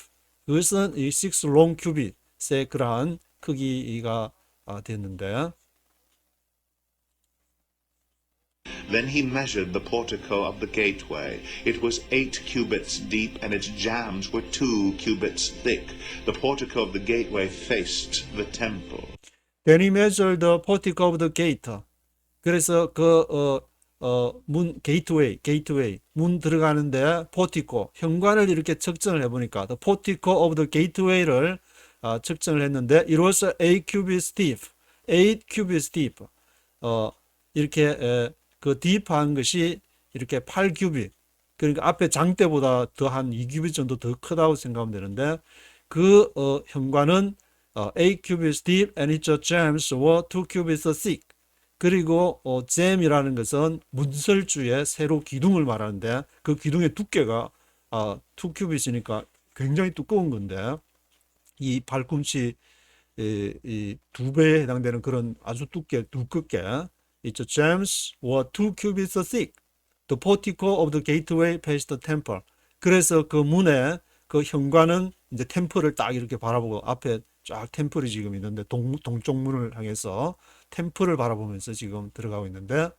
그것은 이 6 long cubit의 그러한 크기가 됐는데 Then he measured the portico of the gateway. It was 8 cubits deep, and its jambs were 2 cubits thick. The portico of the gateway faced the temple. Then he measured the portico of the gate. 그래서 문 게이트웨이 문 들어가는데 포티코 현관을 이렇게 측정을 해보니까 the portico of the gateway를 측정을 했는데 이로써 8 cubits deep 이렇게 그 딥한 것이 이렇게 8 큐빗 그러니까 앞에 장대보다 더 한 2큐빗 정도 더 크다고 생각하면 되는데 그 현관은 8 cubits deep and its jambs were 2 cubits thick. 그리고 잼이라는 것은 문설주의 세로 기둥을 말하는데 그 기둥의 두께가 2 cubit이니까 굉장히 두꺼운 건데 이 발꿈치 이 2배에 해당되는 그런 아주 두껍게 its jambs were 2 cubits thick. The portico of the gateway faced the temple. 그래서 그 문에 그 현관은 이제 템플을 딱 이렇게 바라보고 앞에 쫙 템플이 지금 있는데 동쪽 문을 향해서 템플을 바라보면서 지금 들어가고 있는데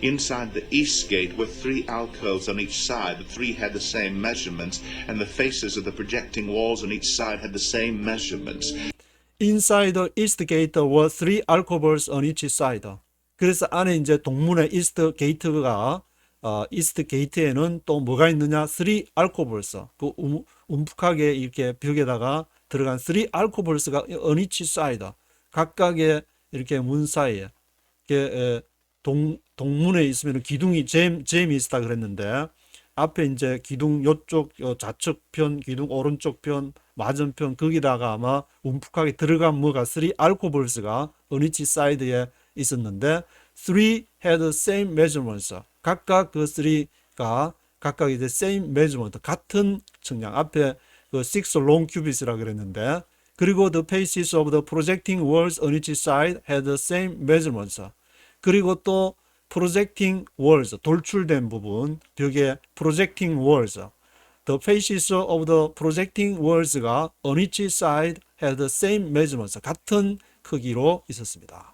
Inside the east gate were 3 alcoves on each side. The 3 had the same measurements, and the faces of the projecting walls on each side had the same measurements. Inside the east gate were 3 alcoves on each side. 그래서 안에 이제 동문의 이스트 게이트가 이스트 게이트에는 또 뭐가 있느냐? 3 alcoves. 그 움푹하게 이렇게 벽에다가 들어간 3 alcoves가 on each side. 각각의 이렇게 문 사이에 이렇게 동문에 있으면 기둥이 잼이 있다 그랬는데 앞에 이제 기둥 요쪽 좌측편 기둥 오른쪽 편 맞은편 거기다가 아마 움푹하게 들어간 뭐가 3 alcoves가 on each side에 있었는데 3 had the same measurements. 각각 그 3가 각각 이제 same measurement 같은 측량 앞에 그 6 long cubits이라 그랬는데 그리고 the faces of the projecting walls on each side had the same measurements. 그리고 또 projecting walls, 돌출된 부분, 벽에 projecting walls. The faces of the projecting walls가 on each side had the same measurements. 같은 크기로 있었습니다.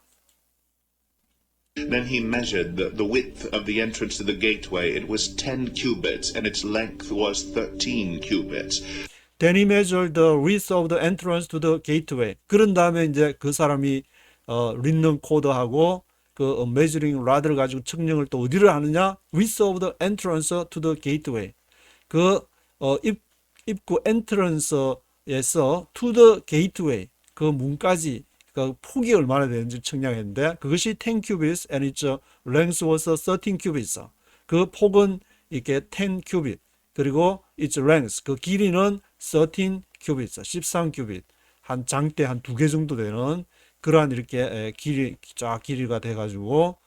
Then he measured the width of the entrance to the gateway. It was 10 cubits, and its length was 13 cubits. Then he measured the width of the entrance to the gateway. 그런 다음에 이제 그 사람이 린넌 코드하고 그 measuring rod를 가지고 측량을 또 어디를 하느냐? Width of the entrance to the gateway. 그 입구 entrance에서 to the gateway 그 문까지 그 폭이 얼마나 되는지 측량했는데 그것이 10 cubits and its length was 13 cubits. 그 폭은 이렇게 10 cubit 그리고 its length 그 길이는 13 cubits 13 cubit 한 장대 한 2개 정도 되는 그러한 이렇게 길이가 돼 가지고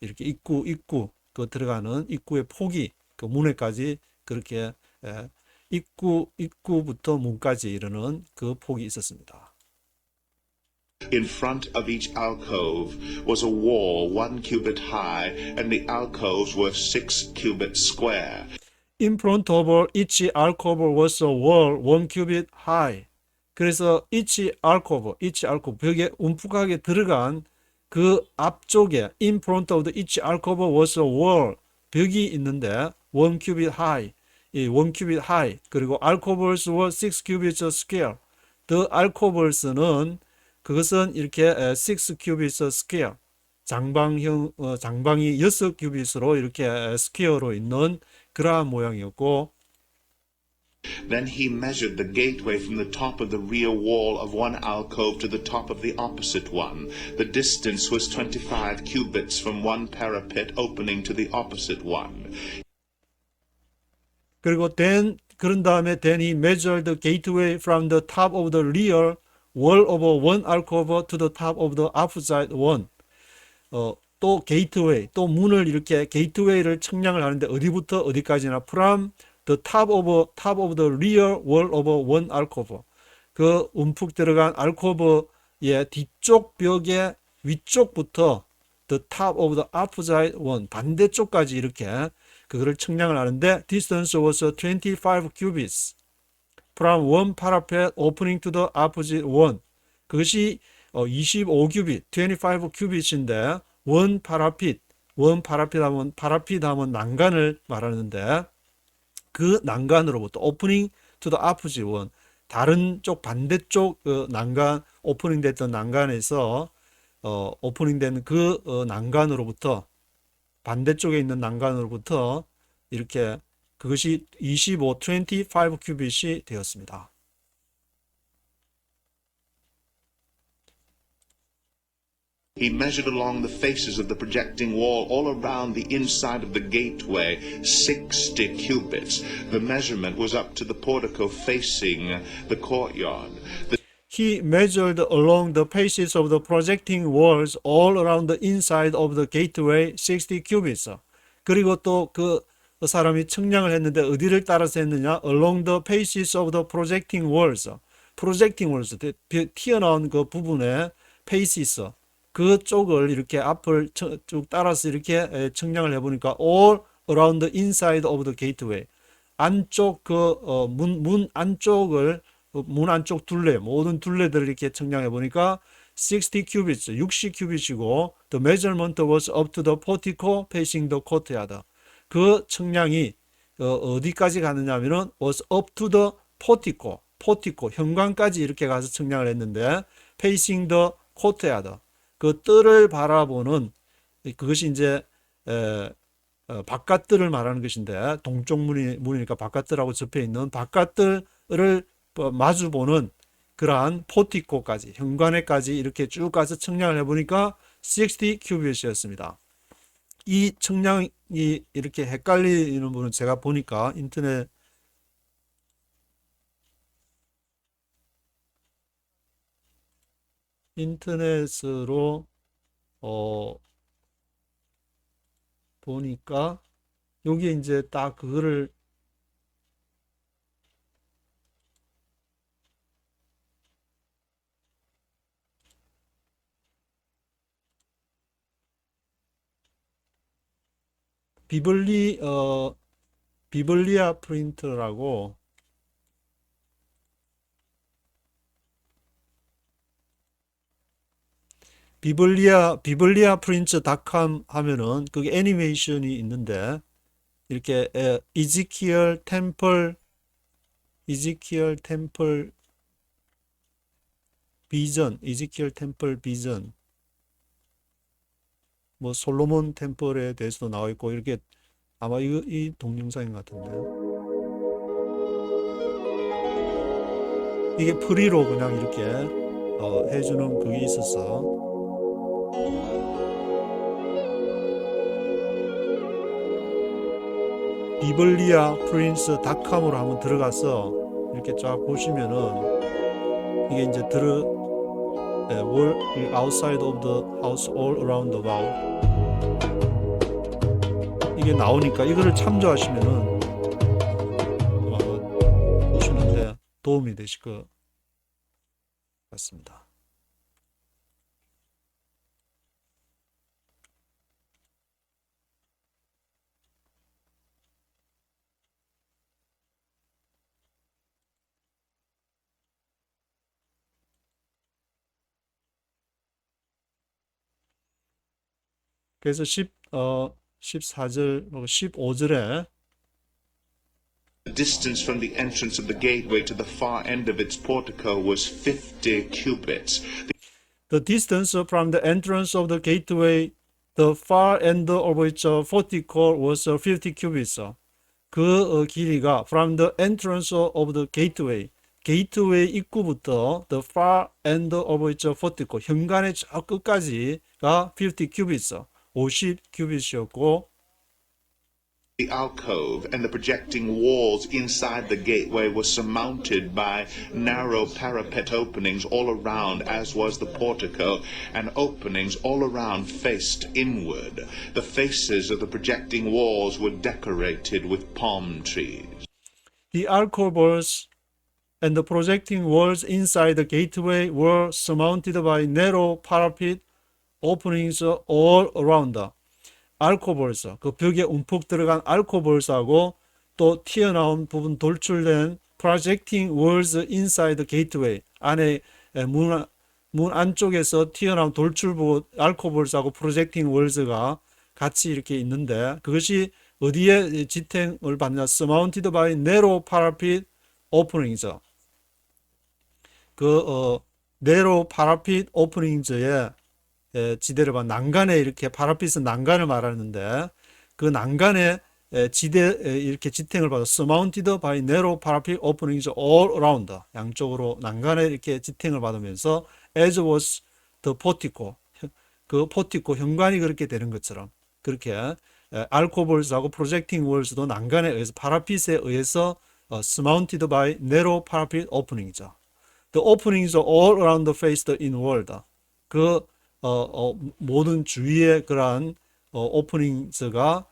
이렇게 입구 그 들어가는 입구의 폭이 그 문에까지 그렇게 입구부터 문까지 이르는 그 폭이 있었습니다. In front of each alcove was a wall 1 cubit high, and the alcoves were 6 cubits square. In front of each alcove was a wall 1 cubit high. 그래서 each alcove 벽에 움푹하게 들어간 그 앞쪽에 in front of each alcove was a wall 벽이 있는데 1 cubit high, 1 cubit high 그리고 alcoves were 6 cubits square. The alcoves는 그것은 이렇게 6 cubits square 장방이 6 큐빗으로 이렇게 스퀘어로 있는 그러한 모양이었고 Then he measured the gateway from the top of the rear wall of one alcove to the top of the opposite one. The distance was 25 cubits from one parapet opening to the opposite one. 그리고 그런 다음에 then he measured the gateway from the top of the rear wall of one alcove to the top of the opposite one. 또 게이트웨이, 또 문을 이렇게 게이트웨이를 측량을 하는데 어디부터 어디까지나 from the top of the rear wall of one alcove. 그 움푹 들어간 알코브의 뒤쪽 벽의 위쪽부터 the top of the opposite one 반대쪽까지 이렇게 그거를 측량을 하는데 distance was 25 cubits from one parapet opening to the opposite one. 그것이 25큐빗, 25 큐빗인데 원 파라핏 하면 난간을 말하는데 그 난간으로부터 opening to the opposite one 다른 쪽 반대쪽 그 난간 오프닝 됐던 난간에서 오프닝 된 그 난간으로부터 반대쪽에 있는 난간으로부터 이렇게 그것이 25 큐빗이 되었습니다. He measured along the faces of the projecting wall all around the inside of the gateway 60 cubits. The measurement was up to the portico facing the courtyard. He measured along the faces of the projecting walls all around the inside of the gateway 60 cubits. 그리고 또 그 사람이 측량을 했는데 어디를 따라서 했느냐? Along the faces of the projecting walls. projecting walls, 튀어나온 그 부분에 faces. 그 쪽을 이렇게 앞을 쭉 따라서 이렇게 측량을 해보니까 all around the inside of the gateway 안쪽 그 문 안쪽을 문 안쪽 둘레 모든 둘레들을 이렇게 측량해 보니까 60 cubits 60 큐빗이고 the measurement was up to the portico facing the courtyard 그 측량이 어디까지 가느냐 하면은 was up to the portico 현관까지 이렇게 가서 측량을 했는데 facing the courtyard 그 뜰을 바라보는 그것이 이제 바깥뜰을 말하는 것인데 동쪽 문이니까 바깥뜰하고 접해 있는 바깥뜰을 마주보는 그러한 포티코까지 현관에까지 이렇게 쭉 가서 측량을 해보니까 60 큐빗이었습니다. 이 측량이 이렇게 헷갈리는 분은 제가 보니까 인터넷으로 보니까 여기 이제 딱 그거를 비블리아 프린터라고 비블리아 프린트닷컴 하면은 그게 애니메이션이 있는데 이렇게 이지키엘 템플 비전 뭐 솔로몬 템플에 대해서도 나와 있고 이렇게 아마 이 동영상인 것 같은데 이게 프리로 그냥 이렇게 해주는 그게 있었어. 비블리아 프린스닷컴으로 한번 들어가서 이렇게 쫙 보시면은 이게 이제 outside of the house all around the world 이게 나오니까 이거를 참조하시면은 보시는데 도움이 되실 것 같습니다. 그래서 14절, 15절에 The distance from the entrance of the gateway to the far end of its portico was 50 cubits. The distance from the entrance of the gateway, the far end of its portico was 50 cubits. 그 길이가 from the entrance of the gateway, 게이트웨이 입구부터 the far end of its portico, 현관의 저 끝까지가 50 cubits, 50 cubits였고 The alcove and the projecting walls inside the gateway were surmounted by narrow parapet openings all around, as was the portico, and openings all around faced inward. The faces of the projecting walls were decorated with palm trees. The alcoves and the projecting walls inside the gateway were surmounted by narrow parapet openings all around. 알코볼스, 그 벽에 움푹 들어간 알코볼스하고 또 튀어나온 부분 돌출된 projecting walls inside the gateway 안에 문 안쪽에서 튀어나온 돌출부 알코볼스하고 projecting walls가 같이 이렇게 있는데 그것이 어디에 지탱을 받냐? surmounted by narrow parapet openings. narrow parapet openings에 지대를 봐 난간에 이렇게 파라핏은 난간을 말하는데 그 난간에 지대 이렇게 지탱을 받아 surmounted by narrow parapet openings all around 양쪽으로 난간에 이렇게 지탱을 받으면서 as was the portico 그 포티코 현관이 그렇게 되는 것처럼 그렇게 알코볼스하고 projecting walls도 난간에 의해서 파라핏에 의해서 surmounted by narrow parapet openings. The openings all around faced inward. 그 모든 주위의 그러한 오프닝스가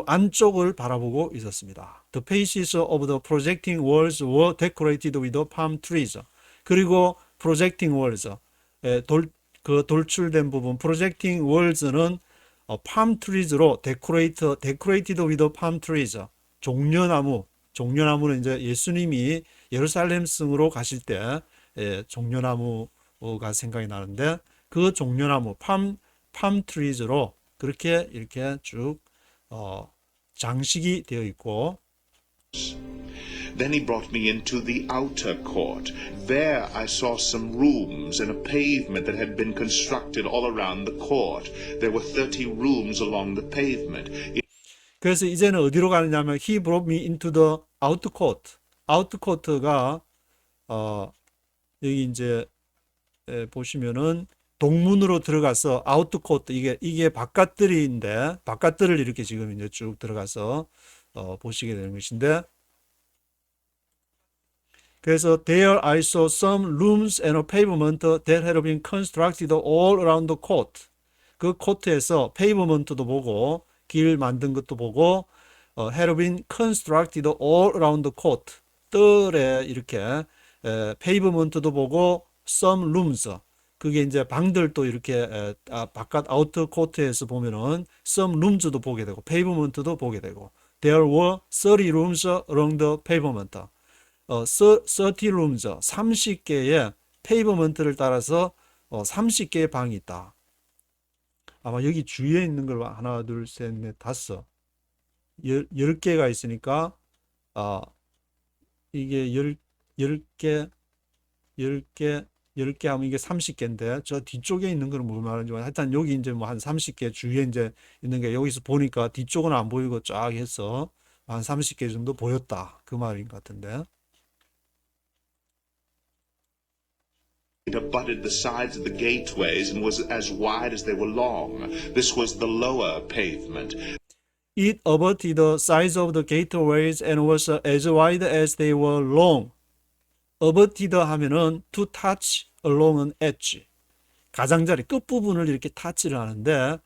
안쪽을 바라보고 있었습니다. The faces of the projecting walls were decorated with palm trees. 그리고 projecting walls, 돌출된 부분, projecting walls는 palm trees로 decorated with palm trees. 종려나무는 이제 예수님이 예루살렘 성으로 가실 때 종려나무가 생각이 나는데 그 종려나무 팜트리즈로 그렇게 이렇게 쭉 장식이 되어 있고 Then he brought me into the outer court. There I saw some rooms and a pavement that had been constructed all around the court. There were 30 rooms along the pavement. 그래서 이제는 어디로 가느냐면 he brought me into the outer court. outer court가 여기 이제 보시면은 동문으로 들어가서 아웃코트 이게 바깥들인데 바깥들을 이렇게 지금 이제 쭉 들어가서 보시게 되는 것인데 그래서 there I saw some rooms and a pavement that had been constructed all around the court. 그 코트에서 페이버먼트도 보고 길 만든 것도 보고 had been constructed all around the court. 뜰에 이렇게 페이버먼트도 보고 some rooms 그게 이제 방들도 이렇게 바깥 아우터 코트에서 보면은 some rooms도 보게 되고 pavement도 보게 되고 there were 30 rooms along the pavement. 30 rooms 30개의 페이버먼트를 따라서 30개의 방이 있다. 아마 여기 주위에 있는 걸 하나, 둘, 셋, 넷, 다섯 10개가 있으니까 이게 10개 10개 하면 이게 30개인데 저 뒤쪽에 있는 거는 뭐 말하는지 하여튼 여기 이제 뭐 한 30개 주위에 이제 있는 게 여기서 보니까 뒤쪽은 안 보이고 쫙 해서 한 30개 정도 보였다. 그 말인 것 같은데. It abutted the sides of the gateways and was as wide as they were long. This was the lower pavement. It abutted the sides of the gateways and was as wide as they were long. abutted 하면은 to touch along an edge. 가장자리 끝부분을 이렇게 터치를 하는데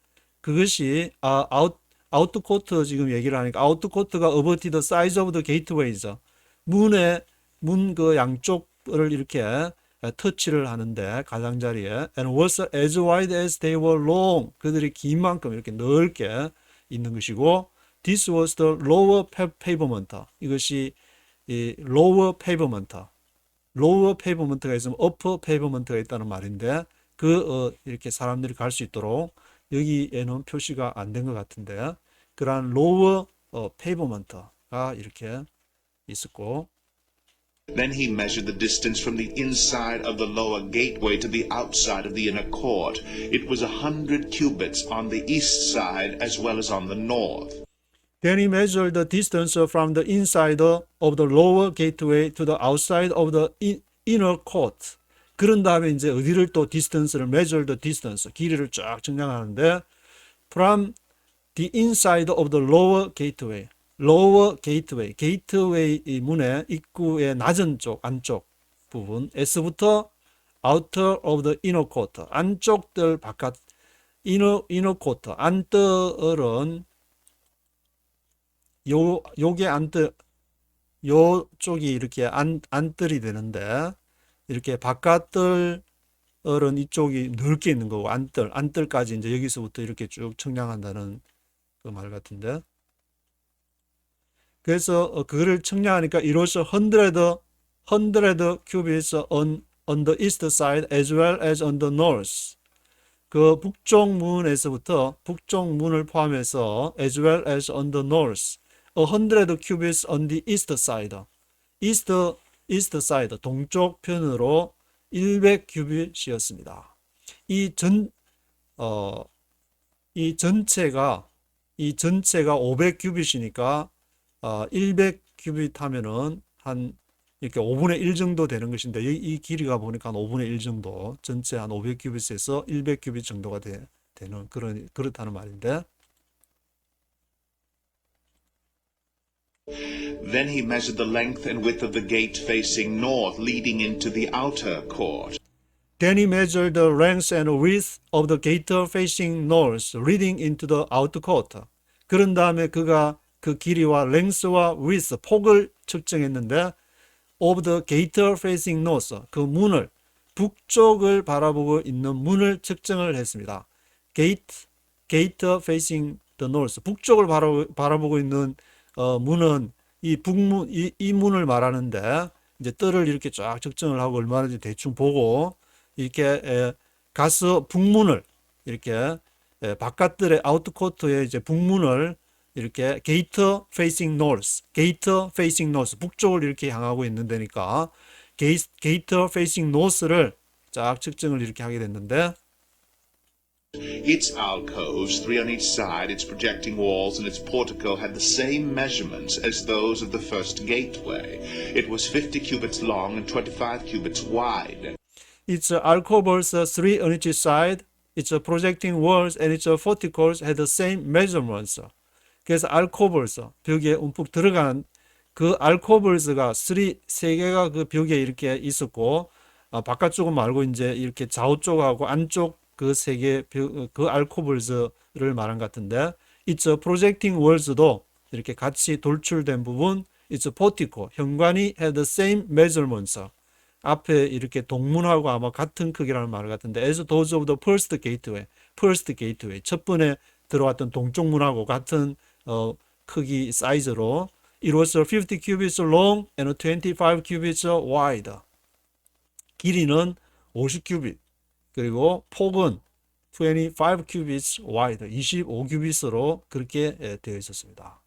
그것이 아웃코트 지금 얘기를 하니까 아웃코트가 abutted the sides of the gateways. 문 그 양쪽을 이렇게 터치를 하는데 가장자리에 and was as wide as they were long. 그들이 긴 만큼 이렇게 넓게 있는 것이고 this was the lower pavement. 이것이 이 lower pavement. lower pavement가 있으면 upper pavement가 있다는 말인데 이렇게 사람들이 갈 수 있도록 여기에는 표시가 안 된 것 같은데 그러한 lower pavement가 이렇게 있었고 Then he measured the distance from the inside of the lower gateway to the outside of the inner court. It was 100 cubits on the east side as well as on the north. Then he measured the distance from the inside of the lower gateway to the outside of the inner court. 그런 다음에 이제 어디를 또 distance를 measure the distance, 길이를 쫙 측량하는데 from the inside of the lower gateway. lower gateway, gateway 이 문의 입구의 낮은 쪽, 안쪽 부분 S부터 outer of the inner court, 안쪽들 바깥 inner court, 안뜰은 요게 안뜰, 요쪽이 이렇게 안뜰이 되는데 이렇게 바깥뜰은 이쪽이 넓게 있는 거고 안뜰까지 이제 여기서부터 이렇게 쭉 측량한다는 그 말 같은데 그래서 그거를 측량하니까 이로써 100 cubits on the east side as well as on the north. 그 북쪽 문에서부터 북쪽 문을 포함해서 as well as on the north. 100 cubits on the east side. east side 동쪽 편으로 100 큐빗이었습니다. 이 전체가 500 큐빗이니까 100 큐빗 하면은 한 이렇게 5분의 1 정도 되는 것인데 이 길이가 보니까 한 5분의 1 정도 전체 한 500 큐빗에서 100 큐빗 정도가 되는 그렇다는 말인데 Then he measured the length and width of the gate facing north leading into the outer court. Then he measured the length and width of the gate facing north leading into the outer court. 그런 다음에 그가 그 길이와 length와 width, 폭을 측정했는데 of the gate facing north, 그 문을 북쪽을 바라보고 있는 문을 측정을 했습니다. gate facing the north, 북쪽을 바라보고 있는 문은 이 북문, 이 문을 말하는데 이제 뜰을 이렇게 쫙 측정을 하고 얼마나인지 대충 보고 이렇게 가서 북문을 이렇게 바깥들의 아웃코트의 이제 북문을 이렇게 게이트 페이싱 노스, 게이트 페이싱 노스, 북쪽을 이렇게 향하고 있는 데니까 게이트 페이싱 노스를 쫙 측정을 이렇게 하게 됐는데 Its alcoves, 3 on each side, its projecting walls, and its portico had the same measurements as those of the first gateway. It was 50 cubits long and 25 cubits wide. Its alcoves, 3 on each side, its projecting walls, and its porticos had the same measurements. 그래서 알코볼스, 벽에 움푹 들어간 그 알코볼스가 3개가 그 벽에 이렇게 있었고 바깥쪽은 말고 이제 이렇게 좌우 쪽하고 안쪽 그 3개 그 알코볼스를 말한 것 같은데 its projecting walls도 이렇게 같이 돌출된 부분 its portico 현관이 had the same measurements 앞에 이렇게 동문하고 아마 같은 크기라는 말 같은데 as those of the first gateway 첫 번에 들어왔던 동쪽 문하고 같은 크기 사이즈로 it was 50 cubits long and 25 cubits wide. 길이는 50 큐빗 그리고 폭은 25 cubits wide 25 큐빗으로 그렇게 되어 있었습니다.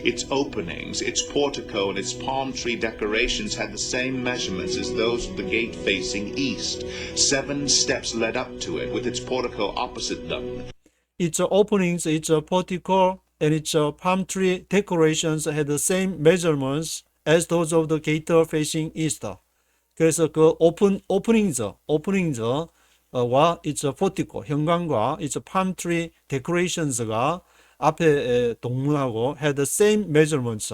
Its openings, its portico, and its palm tree decorations had the same measurements as those of the gate facing east. 7 steps led up to it, with its portico opposite them. Its openings, its portico, and its palm tree decorations had the same measurements as those of the gate facing east. 그래서 그 오프닝즈와 its portico, 현관과 its palm tree decorations가 앞에 동문하고 had the same measurements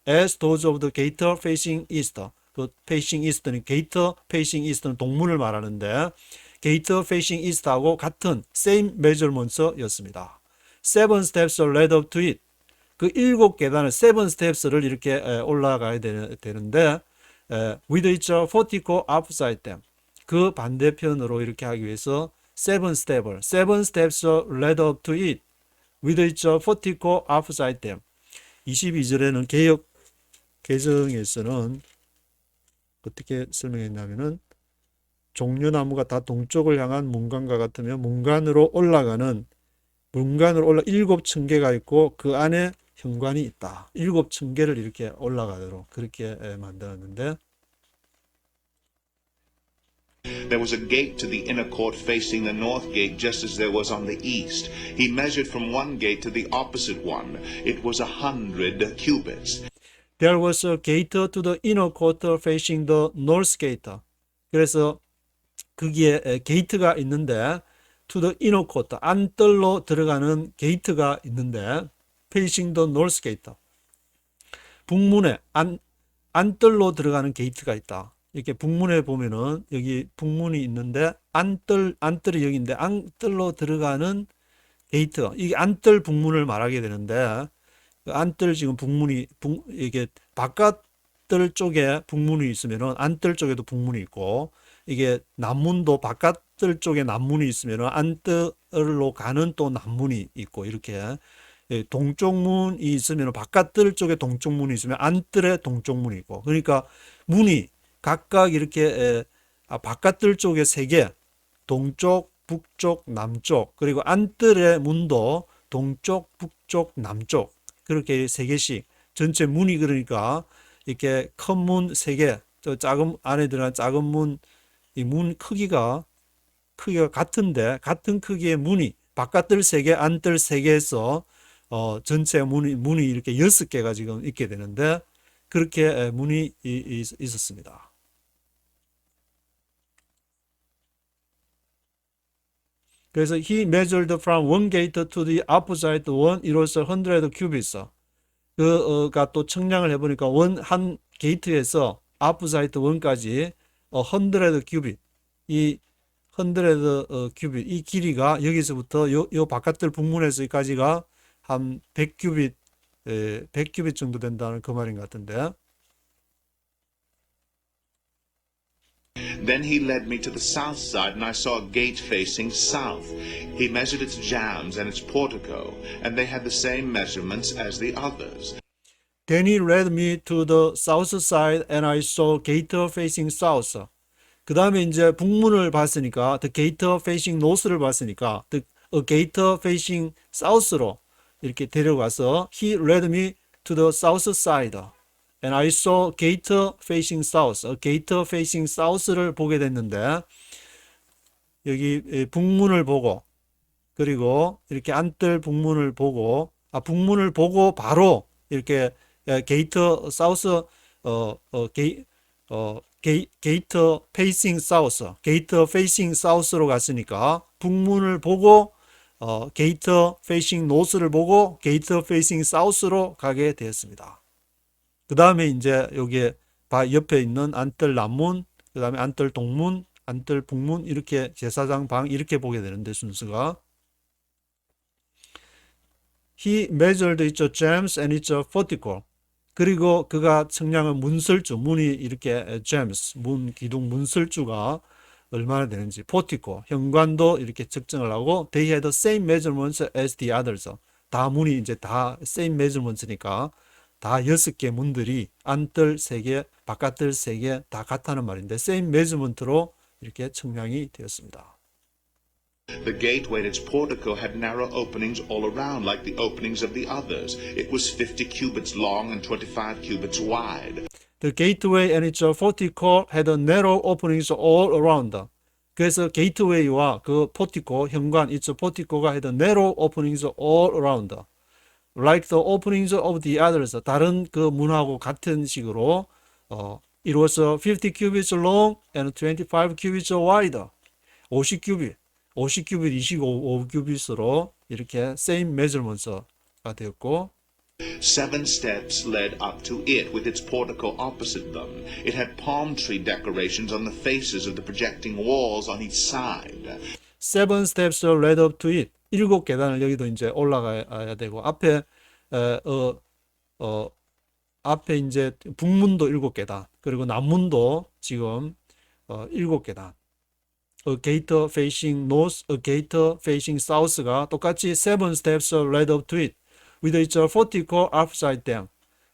as those of the gate facing east. 그 facing east는 gate facing east는 동문을 말하는데 gate facing east하고 같은 same measurements였습니다. 7 steps led up to it. 그 7계단을 7 steps를 이렇게 올라가야 되는데 with its portico opposite them. 그 반대편으로 이렇게 하기 위해서 7 steps led up to it. with its portico opposite them. 22절에는 개역 개정에서는 어떻게 설명했냐면은 종려나무가 다 동쪽을 향한 문관과 같으며 문관으로 올라 7층계가 있고 그 안에 현관이 있다. 7층계를 이렇게 올라가도록 그렇게 만들었는데 There was a gate to the inner court facing the north gate, just as there was on the east. He measured from one gate to the opposite one. It was 100 cubits. There was a gate to the inner court facing the north gate. 그래서 거기에 게이트가 있는데 to the inner court, 안뜰로 들어가는 게이트가 있는데 facing the north gate. 북문에 안뜰로 들어가는 게이트가 있다. 이렇게 북문에 보면은 여기 북문이 있는데 안뜰이 여기인데 안뜰로 들어가는 게이트. 이게 안뜰 북문을 말하게 되는데 안뜰 지금 북문이 이게 바깥뜰 쪽에 북문이 있으면은 안뜰 쪽에도 북문이 있고 이게 남문도 바깥뜰 쪽에 남문이 있으면은 안뜰로 가는 또 남문이 있고 이렇게 동쪽문이 있으면 바깥뜰 쪽에 동쪽문이 있으면 안뜰에 동쪽문이 있고 그러니까 문이 각각 이렇게 바깥뜰 쪽에 3개, 동쪽, 북쪽, 남쪽, 그리고 안뜰의 문도 동쪽, 북쪽, 남쪽 그렇게 3개씩 전체 문이 그러니까 이렇게 큰 문 3개, 또 작은 안에 들어간 작은 문, 이 문 크기가 같은데 같은 크기의 문이 바깥뜰 3개, 안뜰 3개에서 전체 문이 이렇게 6개가 지금 있게 되는데 그렇게 문이 있었습니다. 그래서 he measured from one gate to the opposite one, it was 100 cubits. 그가 또 측량을 해보니까 한 게이트에서 opposite one까지 100 cubit, 이 100 cubit, 이 길이가 여기서부터 요 바깥들 북문에서까지가 한 100 cubit, 100 cubit 정도 된다는 그 말인 것 같은데. Then he led me to the south side, and I saw a gate facing south. He measured its jambs and its portico, and they had the same measurements as the others. Then he led me to the south side, and I saw a gate facing south. 그 다음에 이제 북문을 봤으니까, the gate facing north를 봤으니까, the gate facing south로 이렇게 데려가서, he led me to the south side. And I saw gate facing south, gate facing south를 보게 됐는데 여기 북문을 보고 그리고 이렇게 안뜰 북문을 보고 북문을 보고 바로 이렇게 게이트 사우스 게이트 페이싱 사우스 게이트 페이싱 사우스로 갔으니까 북문을 보고 게이트 페이싱 노스를 보고 게이트 페이싱 사우스로 가게 되었습니다. 그 다음에 이제 여기에 옆에 있는 안뜰 남문, 그 다음에 안뜰 동문, 안뜰 북문 이렇게 제사장 방 이렇게 보게 되는데 순서가 He measured its jambs and its portico. 그리고 그가 측량한 문설주, 문이 이렇게 gems, 문 기둥 문설주가 얼마나 되는지, 포티코, 현관도 이렇게 측정을 하고, they had the same measurements as the others. 다 문이 이제 다 same measurements니까 다 6개 문들이 안뜰 3개, 바깥뜰 3개 다 같다는 말인데 same measurement로 이렇게 측량이 되었습니다. The gateway and its portico had narrow openings all around, like the openings of the others. It was 50 cubits long and 25 cubits wide. The gateway and its portico had narrow openings all around. 그래서 게이트웨이와 그 포티코, 현관, its portico가 had narrow openings all around. Like the openings of the others. 다른 그 문하고 같은 식으로 it was 50 cubits long and 25 cubits wide. 50큐빗, 25큐빗으로 이렇게 same measurements가 되었고, 7 steps led up to it, with its portico opposite them. It had palm tree decorations on the faces of the projecting walls on each side. 7 steps led up to it. 7계단을 여기도 이제 올라가야 되고, 앞에 앞에 이제 북문도 7계단, 그리고 남문도 지금 7계단. A gate facing north, a gate facing south가 똑같이 7 steps led up to it. With its portico upside down.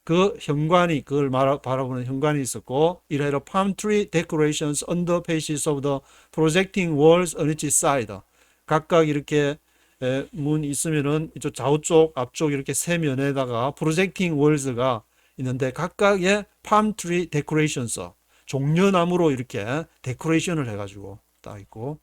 그 현관이, 그걸 바라보는 현관이 있었고, it had palm tree decorations on the faces of the projecting walls on each side. 각각 이렇게 문 있으면은 이쪽 좌우쪽, 앞쪽 이렇게 세 면에다가 projecting walls가 있는데 각각의 palm tree decorations, 종려나무로 이렇게 데코레이션을 해가지고 딱 있고,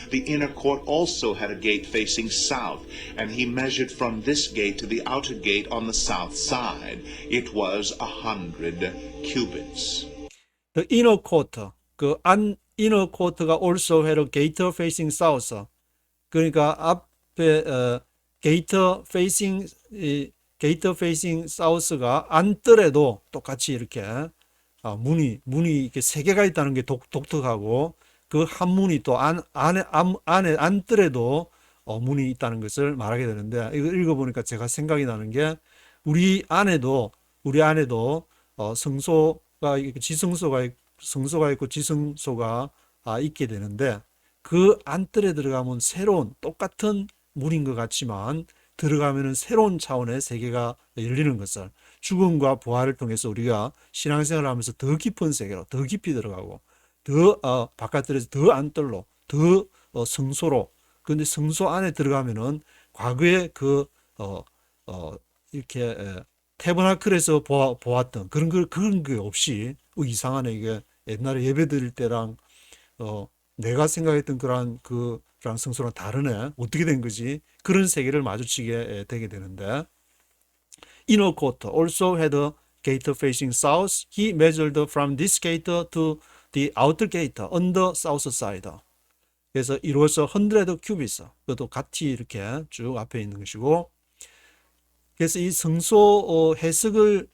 The inner court also had a gate facing south, and he measured from this gate to the outer gate on the south side. It was 100 cubits. The inner court, 그 inner court가 also had a gate facing south. 그러니까 앞에 gate facing south가 안뜰에도 똑같이 이렇게 문이 이렇게 세 개가 있다는 게 독특하고, 그 한 문이 또 안에 안뜰에도 문이 있다는 것을 말하게 되는데, 이거 읽어보니까 제가 생각이 나는 게 우리 안에도 성소가 성소가 있고 지성소가 있게 되는데, 그 안뜰에 들어가면 새로운 똑같은 문인 것 같지만 들어가면은 새로운 차원의 세계가 열리는 것을, 죽음과 부활을 통해서 우리가 신앙생활을 하면서 더 깊은 세계로 더 깊이 들어가고, 더 바깥들에서 더 안뜰로, 더 성소로. 그런데 성소 안에 들어가면은 과거에 그 이렇게 태버나클에서 보았던 그런 게 없이 이상하네. 이게 옛날에 예배 드릴 때랑 내가 생각했던 그런 성소랑 다르네. 어떻게 된 거지? 그런 세계를 마주치게 되게 되는데, inner court also had a gate facing south. He measured from this gate to the outer gate on the south side. 그래서 이루어서 100 cubits. 그것도 같이 이렇게 쭉 앞에 있는 것이고, 그래서 이 성소 해석을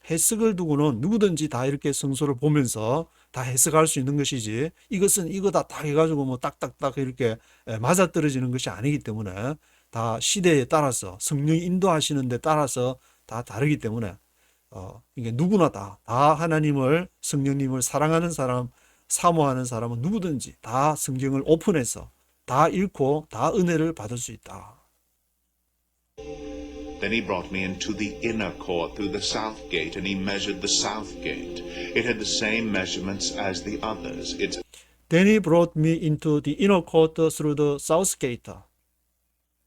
두고는 누구든지 다 이렇게 성소를 보면서 다 해석할 수 있는 것이지, 이것은 이거다 딱 해가지고 뭐 딱딱딱 이렇게 맞아떨어지는 것이 아니기 때문에, 다 시대에 따라서 성령이 인도하시는 데 따라서 다 다르기 때문에 이게 누구나 다 하나님을, 성령님을 사랑하는 사람, 사모하는 사람은 누구든지 다 성경을 오픈해서 다 읽고 다 은혜를 받을 수 있다. Then he brought me into the inner court through the south gate, and he measured the south gate. It had the same measurements as the others. Then he brought me into the inner court through the south gate,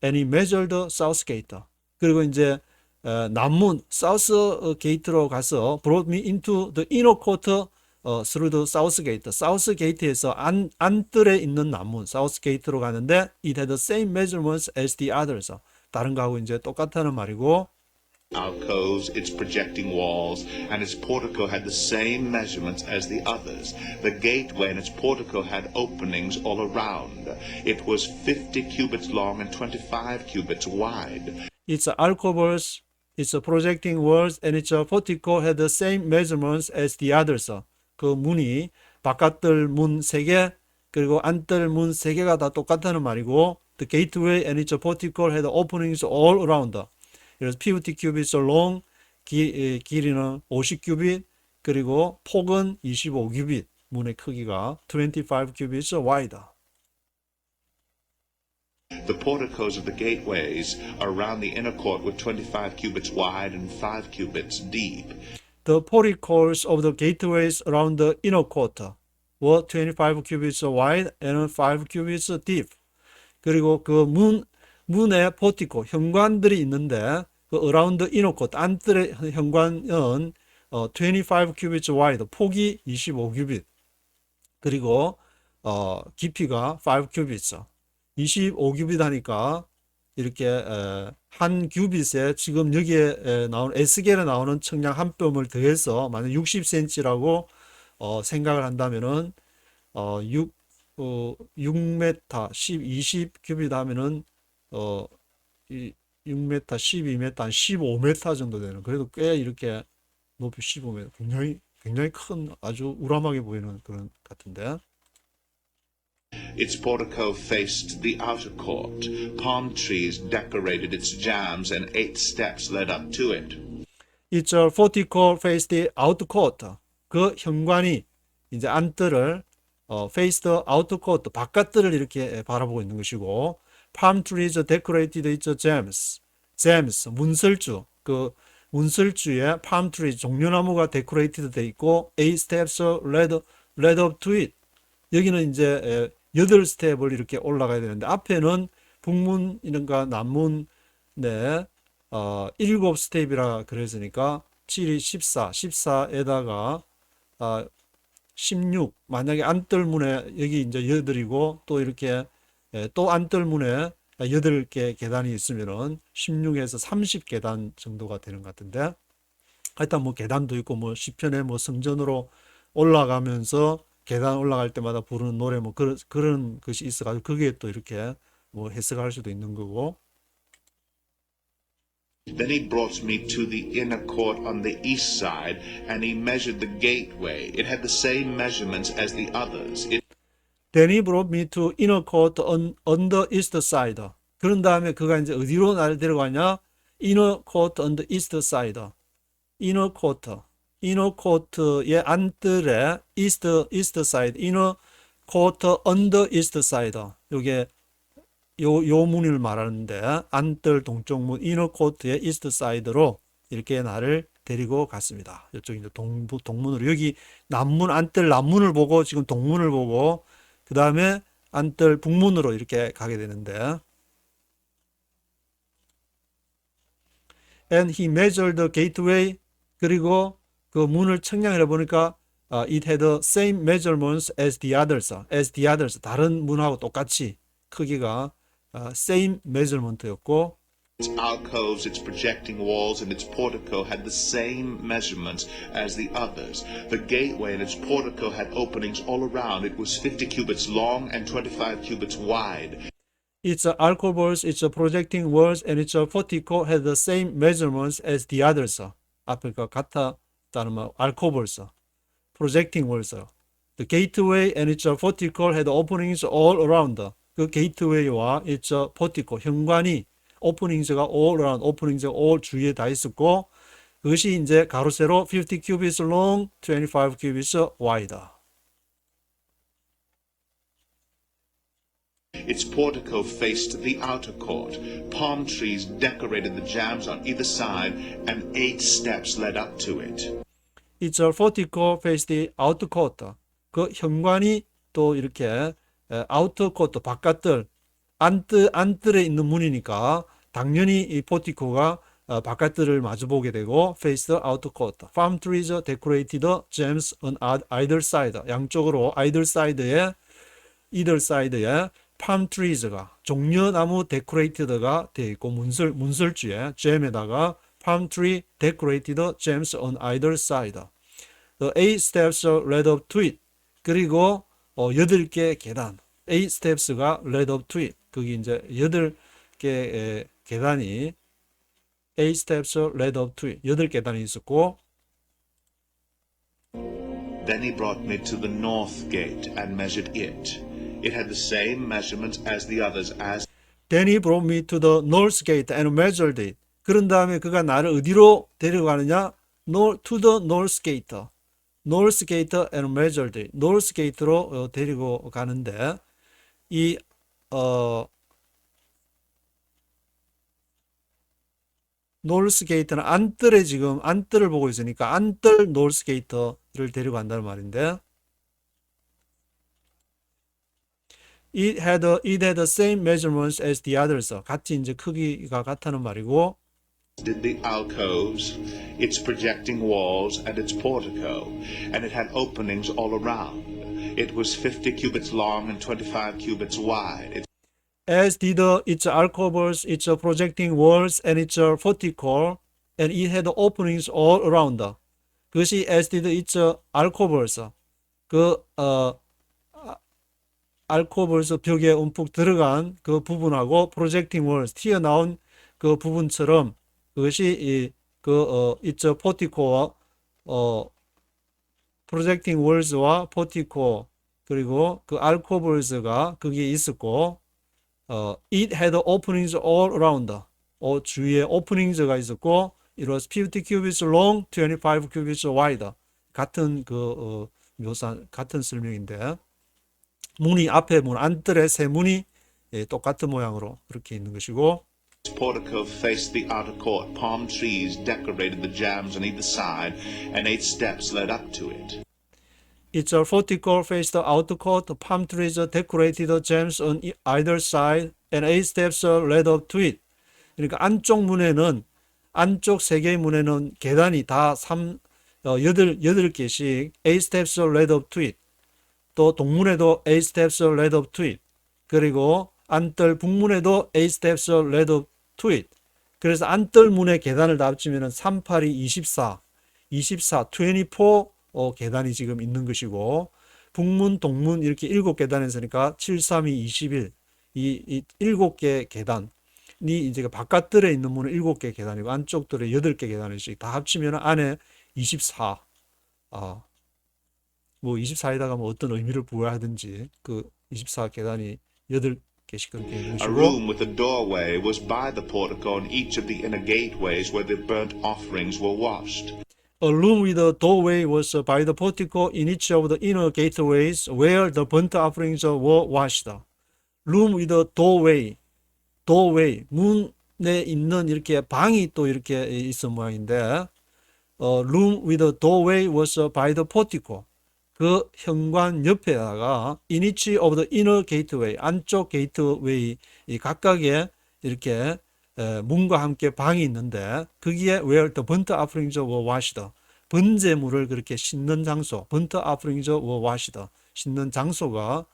and he measured the south gate. 그리고 이제 남문 사우스 게이트로 가서 brought me into the inner court through the south gate. 사우스 게이트에서 안뜰에 있는 남문 사우스 게이트로 가는데, it had the same measurements as the others. 다른 거하고 이제 똑같다는 말이고, alcoves, its projecting walls, and its portico had the same measurements as the others. The gateway and its portico had openings all around. It was 50 cubits long and 25 cubits wide. its alcoves, its projecting walls, and its portico had the same measurements as the others. 그 문이 바깥뜰 문 3개 그리고 안뜰 문 3개가 다 똑같다는 말이고, the gateway and its portico had openings all around. It was 50 cubits long 길이는 50규빗, 그리고 폭은 25규빗, 문의 크기가 25 cubits wide. The porticos of the gateways around the inner court were 25 cubits wide and 5 cubits deep. The porticos of the gateways around the inner court were 25 cubits wide and 5 cubits deep. 그리고 그 문의 포티코, 현관들이 있는데 그 around the inner court, 안뜰의 현관은 25 cubits wide, 폭이 25규빗, 그리고 깊이가 5 cubits, 25규빗 하니까 이렇게 한 규빗에 지금 여기에 나오는 에스겔에 나오는 청량 한 뼘을 더해서 만약 60cm라고 생각을 한다면은 6m 20 규빗 하면은 6m 12m 한 15m 정도 되는, 그래도 꽤 이렇게 높이 15m, 굉장히 큰, 아주 우람하게 보이는 그런 같은데. Its portico faced the outer court. Palm trees decorated its jambs, and 8 steps led up to it. Its portico faced the outer court. 그 현관이 이제 안뜰을 faced the outer court, 바깥뜰을 이렇게 바라보고 있는 것이고, palm trees decorated its jambs. jambs, 문설주, 그 문설주에 palm trees, 종려나무가 decorated 돼 있고, 8 steps led up to it. 여기는 이제 8스텝을 이렇게 올라가야 되는데, 앞에는 북문이든가 남문, 네, 7스텝이라 그랬으니까 7이 14, 14에다가 16, 만약에 안뜰문에 여기 이제 8이고 또 이렇게 또 안뜰문에 8개 계단이 있으면은 16에서 30계단 정도가 되는 것 같은데, 하여튼 뭐 계단도 있고 뭐 시편에 뭐 성전으로 올라가면서 계단 올라갈 때마다 부르는 노래 뭐 그런 것이 있어가지고 거기에 또 이렇게 뭐 해석할 수도 있는 거고. Then he brought me to the inner court on the east side, and he measured the gateway. It had the same measurements as the others. Then he brought me to inner court on the east side. 그런 다음에 그가 이제 어디로 나를 데려가냐? Inner court on the east side. Inner court의 안뜰에 east side, inner court on the east side. 요게 요 문을 말하는데, 안뜰 동쪽 문 inner court의 east side로 이렇게 나를 데리고 갔습니다. 이쪽 이제 동문으로, 여기 남문, 안뜰 남문을 보고 지금 동문을 보고 그 다음에 안뜰 북문으로 이렇게 가게 되는데, and he measured the gateway. 그리고 그 문을 측량해 보니까 it had the same measurements as the others. 다른 문하고 똑같이 크기가 same measurement였고, Its alcoves, its projecting walls, and its portico had the same measurements as the others. The gateway and its portico had openings all around. It was 50 cubits long and 25 cubits wide. its alcoves, its projecting walls, and its portico had the same measurements as the others. 앞에 그 같았다는 말, alcoves, projecting walls. The gateway and its portico had openings all around. 그 게이트웨이와 its portico, 현관이 오프닝즈가 all around, 오프닝즈가 all 주위에 다 있었고, 그것이 이제 가로세로 50 cubits long, 25 cubits wide. Its portico faced the outer court. Palm trees decorated the jambs on either side, and 8 steps led up to it. Its portico faced the outer court. 그 현관이 또 이렇게 outer court, 바깥뜰, 안뜰에 있는 문이니까 당연히 이 포티코가 바깥뜰을 마주보게 되고, face the outer court. Palm trees decorated jambs on either side. 양쪽으로 either side에 palm trees가 종려나무 decorated가 되어 있고, 문설주에 gem에다가 palm tree decorated jambs on either side. The 8 steps led up to it. 그리고 8개 계단, 8 steps가 led up to it. 거기 이제 8개 계단이 8 steps led up to it. 8계단이 있었고, Then he brought me to the north gate and measured it. It had the same measurements as the others. Then he brought me to the north gate and measured it. 그런 다음에 그가 나를 어디로 데려가느냐? to the North Gate. North Gate and measured it. North Gate로 데리고 가는데 이 노스 게이트는 안뜰에 지금 안뜰을 보고 있으니까 안뜰 노스 게이트를 데려간다는 말인데 it had the same measurements as the others. 같이 이제 크기가 같다는 말이고 did the alcoves, its projecting walls, and its portico, and it had openings all around. It was 50 cubits long and 25 cubits wide. as did its alcoves, its projecting walls, and its portico, and it had openings all around. 그것이 as did its alcoves, 알코볼스 벽에 움푹 들어간 그 부분하고 프로젝팅 월스 튀어나온 그 부분처럼 그것이 its 포티코와 프로젝팅 월스와 포티코 그리고 그 알코볼스가 거기에 있었고 it had openings all around. 주위에 오프닝즈가 있었고 it was 50 cubits long, 25 cubits wide. 같은 같은 설명인데 문이 앞에 문 안뜰에 세 문이 똑같은 모양으로 그렇게 있는 것이고 Its portico faced the outer court. Palm trees decorated the jambs on either side, and 8 steps led up to it. its portico faced the outer court. Palm trees decorated the jambs on either side, and 8 steps led up to it. 그러니까 안쪽 문에는 안쪽 세 개의 문에는 계단이 다 8개씩 8 steps led up to it. 또 동문에도 8 steps led up to it. 그리고 안뜰 북문에도 8 steps led up to it. 그래서 안뜰 문의 계단을 다 합치면 3, 8이 24, 24 계단이 지금 있는 것이고 북문, 동문 이렇게 7계단이 있으니까 7, 3이 21. 이 7개 계단이 이제 바깥뜰에 있는 문은 7개 계단이고 안쪽 뜰에 8개 계단이씩 다 합치면 안에 24. 뭐 24에다가 뭐 어떤 의미를 부여하든지 그 24계단이 8개씩 그렇게 있는 A 것이고 room with a doorway was by the portico on each of the inner gateways where the burnt offerings were washed. A room with a doorway was by the portico in each of the inner gateways where the burnt offerings were washed. Room with a doorway, 문에 있는 이렇게 방이 또 이렇게 있은 모양인데 room with a doorway was by the portico. 그 현관 옆에다가 in each of the inner gateway, 안쪽 게이트웨이 각각에 이렇게 문과 함께 방이 있는데 거기에 where the burnt offerings were washed. 번제물을 그렇게 씻는 장소, burnt offerings were washed. 씻는 장소가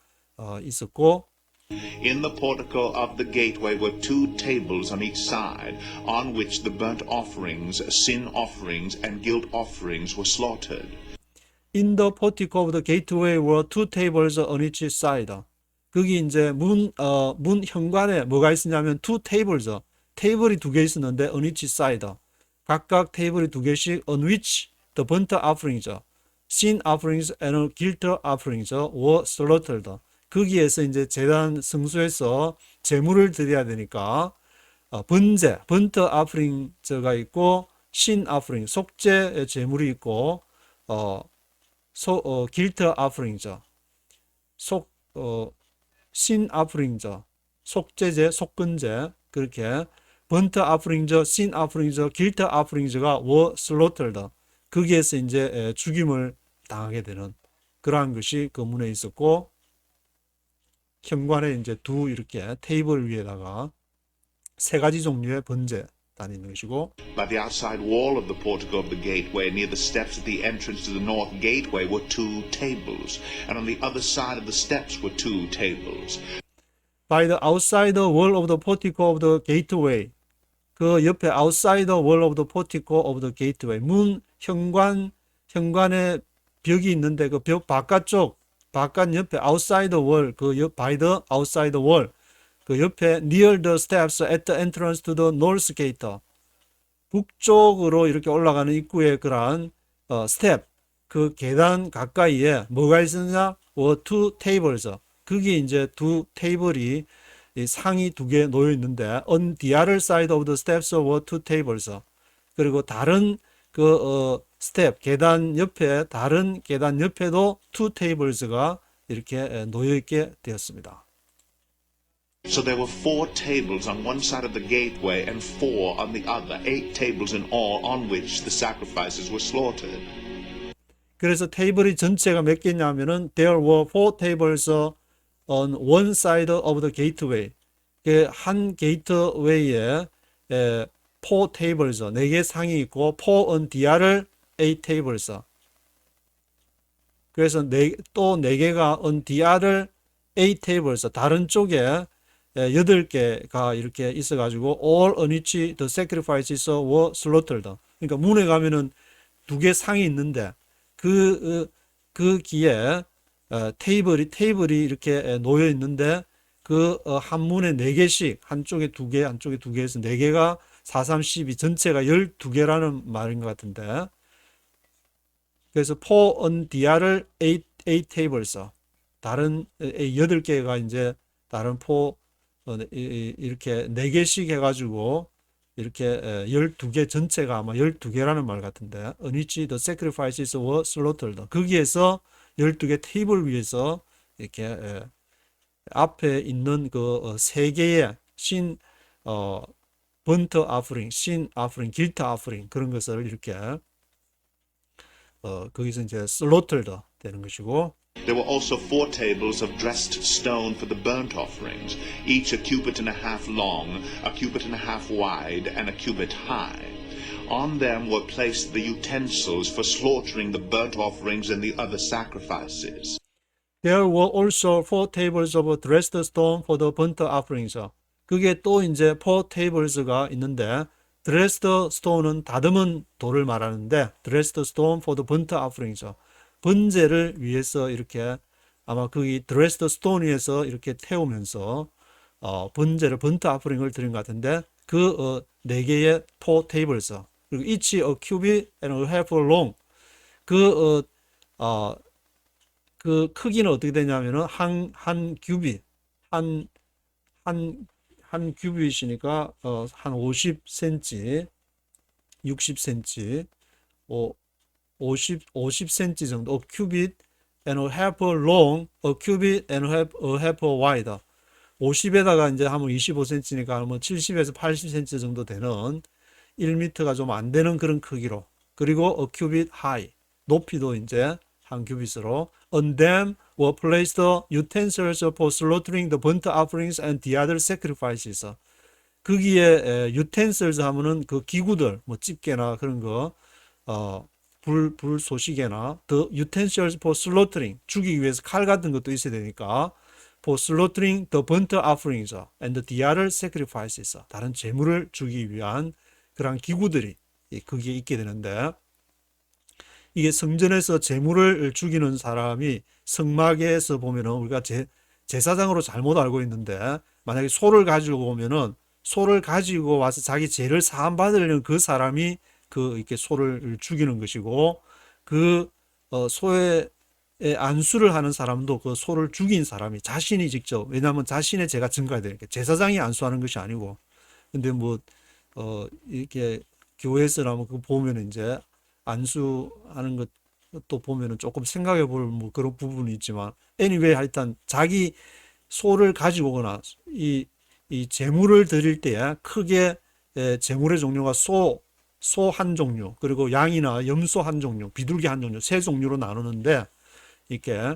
있었고 In the portico of the gateway were 2 tables on each side, on which the burnt offerings, sin offerings, and guilt offerings were slaughtered. In the portico of the gateway were 2 tables on each side. 거기 이제 문 현관에 뭐가 있었냐면 2 tables. 테이블이 2개 있었는데 on each side. 각각 테이블이 2개씩 on which the burnt offerings, sin offerings and guilt offerings were slaughtered. 거기에서 이제 제단 성소에서 제물을 드려야 되니까 번제, burnt offerings가 있고 sin offering, 속죄 제물이 있고 guilt offerings, sin offerings, 속죄제, 속건제 그렇게 burnt offerings, sin offerings, guilt offerings가 were slaughtered. 거기에서 이제 죽임을 당하게 되는 그러한 것이 그 문에 있었고 현관에 이제 이렇게 테이블 위에다가 3가지 종류의 번제단이 있는 것이고 By the outside wall of the portico of the gateway, near the steps at the entrance to the north gateway, were 2 tables, and on the other side of the steps were 2 tables. By the outside wall of the portico of the gateway, 그 옆에 outside wall of the portico of the gateway, 문 현관에 벽이 있는데 그 벽 바깥 옆에 outside wall, by the outside wall, 그 옆에 near the steps at the entrance to the north gate, 북쪽으로 이렇게 올라가는 입구에 그러한 스텝, 그 계단 가까이에 뭐가 있었냐? were 2 tables. 거기 이제 2 테이블이 이 상이 두 개 놓여 있는데 on the other side of the steps were two tables. 그리고 다른 스텝 계단 옆에 다른 계단 옆에도 two tables가 이렇게 놓여 있게 되었습니다. So there were 4 tables on one side of the gateway and 4 on the other, 8 tables in all on which the sacrifices were slaughtered. 그래서 테이블이 전체가 몇 개냐면은 there were 4 tables on one side of the gateway. 한 게이트웨이에 4 tables, 4개 상이 있고 4 on the other 8 tables. 그래서 또 4개가 on the other 8 tables, 다른 쪽에 8개가 이렇게 있어가지고 all on which the sacrifices were slaughtered. 그러니까 문에 가면은 2개 상이 있는데 그 기에 테이블이 이렇게 놓여 있는데 그 한 문에 4개씩 한쪽에 2개 한쪽에 2개에서 4개가 4, 3, 12 전체가 12개라는 말인 것 같은데 그래서 4 on the other 8 tables 다른 8개가 이제 다른 4 이렇게 4개씩 해가지고 이렇게 12개 전체가 아마 12개라는 말 같은데 on which the sacrifices were slaughtered. 거기에서 12개 테이블 위에서 이렇게 앞에 있는 그 3개의 번트 아프링, 신 아프링, 길트 아프링 그런 것을 이렇게 거기서 이제 slaughtered 되는 것이고 There were also 4 tables of dressed stone for the burnt offerings, each a cubit and a half long, a cubit and a half wide, and a cubit high. On them were placed the utensils for slaughtering the burnt offerings and the other sacrifices. There were also 4 tables of dressed stone for the burnt offerings. 그게 또 이제 4 tables가 있는데 dressed stone은 다듬은 돌을 말하는데 dressed stone for the burnt offerings. 번제를 위해서 이렇게 아마 거기 dressed stone 위에서 이렇게 태우면서 번제를 번트 아프링을 드린 것 같은데 그 4개의 4 tables 그리고 each a cubit and a half long 그 크기는 어떻게 되냐면은 한 큐빗 한 큐빗이니까 한 50cm 60cm 50cm 정도 a cubit and a half long a cubit and a half wide 50에다가 이제 하면 25cm니까 하면 70에서 80cm 정도 되는 1m가 좀 안 되는 그런 크기로 그리고 a cubit high 높이도 이제 한 큐빗으로 on them were placed utensils for slaughtering the burnt offerings and the other sacrifices. 거기에 utensils 하면은 그 기구들 뭐 집게나 그런 거 불쏘시개나 the utensils for slaughtering 죽이기 위해서 칼 같은 것도 있어야 되니까 for slaughtering the burnt offerings and the other sacrifices 다른 제물을 주기 위한 그런 기구들이 거기에 있게 되는데 이게 성전에서 제물을 죽이는 사람이 성막에서 보면은 우리가 제사장으로 잘못 알고 있는데 만약에 소를 가지고 오면은 소를 가지고 와서 자기 죄를 사함 받으려는 그 사람이 이렇게 소를 죽이는 것이고 소의 안수를 하는 사람도 그 소를 죽인 사람이 자신이 직접 왜냐하면 자신의 죄가 증거해야 되니까 제사장이 안수하는 것이 아니고 근데 이렇게 교회에서나 그 보면은 이제 안수하는 것도 보면은 조금 생각해 볼 그런 부분이 있지만 anyway 하여튼 자기 소를 가지고 오거나 이 제물을 드릴 때에 크게 제물의 종류가 소 한 종류 그리고 양이나 염소 한 종류 비둘기 한 종류 3종류로 나누는데 이렇게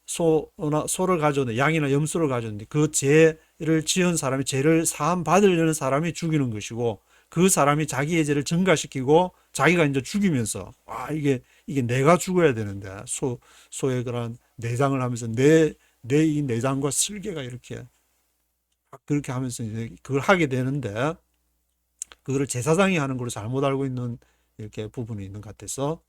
소를 가져오는데 양이나 염소를 가져오는데 그 죄를 지은 사람이 죄를 사함 받으려는 사람이 죽이는 것이고 그 사람이 자기의 죄를 증가시키고 자기가 이제 죽이면서 이게 내가 죽어야 되는데 소의 그런 내장을 하면서 내 이 내장과 슬개가 이렇게 그렇게 하면서 이제 그걸 하게 되는데 그거를 제사장이 하는 걸로 잘못 알고 있는 이렇게 부분이 있는 것 같아서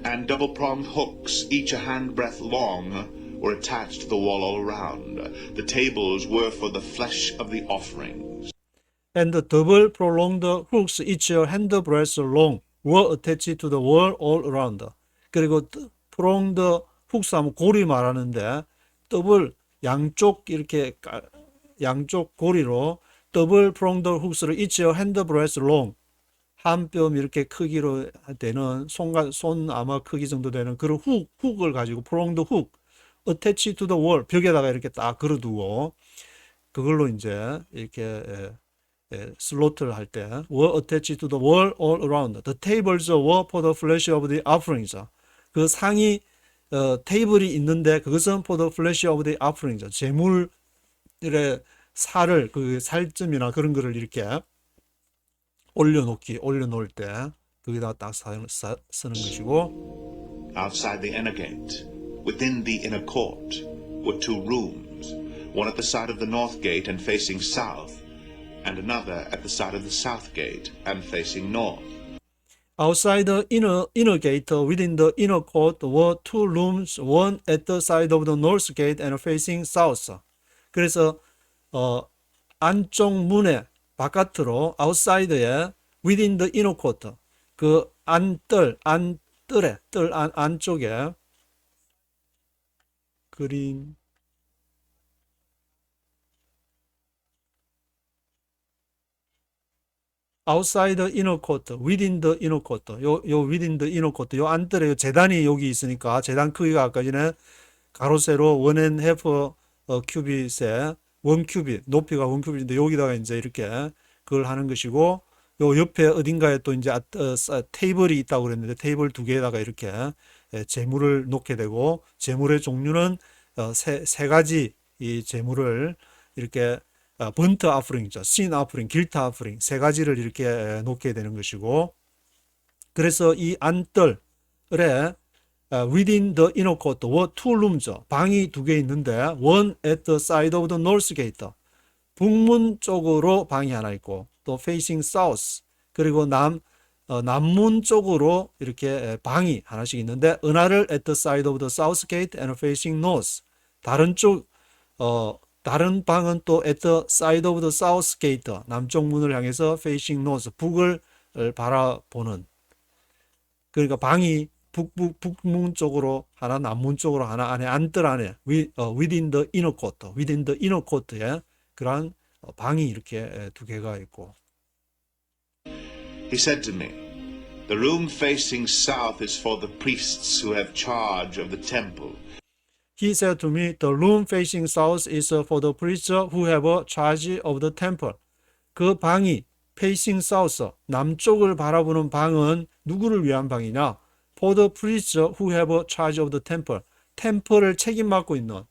And double-pronged hooks, each a handbreadth long, were attached to the wall all around. The tables were for the flesh of the offerings. and double prolonged hooks each a handbreadth long were attached to the wall all around. 그리고 prolonged hooks 하면 고리 말하는데 더블 양쪽 이렇게 양쪽 고리로 더블 프롱드 훅스를 each hand breadth long 한 뼘 이렇게 크기로 되는 손 아마 크기 정도 되는 그런 훅을 가지고 프롱드 훅 attach to the wall 벽에다가 이렇게 딱 걸어두고 그걸로 이제 이렇게 슬로트를 할 때 were attached to the wall all around. The tables were for the flesh of the offerings. 그 상이 테이블이 있는데 그것은 for the flesh of the offerings. 제물의 살을 그 살점이나 그런 거를 이렇게 올려놓을 때 거기다가 딱 쓰는 것이고. Outside the inner gate, within the inner court, were two rooms, one at the side of the north gate and facing south, and another at the side of the south gate and facing north. Outside the inner gate, within the inner court, were two rooms, one at the side of the north gate and facing south. 그래서 안쪽 문에 바깥으로 outside에 within the inner court, 그 뜰 안쪽에 그림 outside the inner court, within the inner court. 요 within the inner court. 요 안뜰에 재단이 여기 있으니까 재단 크기가 아까 전에 가로 세로 1.5 큐빗에 1큐빗, 높이가 1큐빗인데 여기다가 이제 이렇게 그걸 하는 것이고 요 옆에 어딘가에 또 이제 테이블이 있다고 그랬는데 테이블 두 개에다가 이렇게 재물을 놓게 되고 재물의 종류는 세 가지 이 재물을 이렇게 번트 아프링이죠. 신 아프링, 길트 아프링 세 가지를 이렇게 놓게 되는 것이고 그래서 이 안뜰에 within the inner court were two rooms 방이 두 개 있는데 one at the side of the north gate 북문 쪽으로 방이 하나 있고 또 facing south 그리고 남문 쪽으로 이렇게 방이 하나씩 있는데 은하를 at the side of the south gate and facing north 다른 방은 또 at the side of the south gate 남쪽 문을 향해서 facing north 북을 바라보는 그러니까 방이 북문 쪽으로 하나 남문 쪽으로 하나 안에 안뜰 안에 within the inner court에 그러한 방이 이렇게 두 개가 있고 He said to me, the room facing south is for the priests who have charge of the temple. He said to me, the room facing south is for the priests who have charge of the temple. 그 방이 facing south, 남쪽을 바라보는 방은 누구를 위한 방이냐? For the priests who have charge of the temple. 템플을 책임 맡고 있는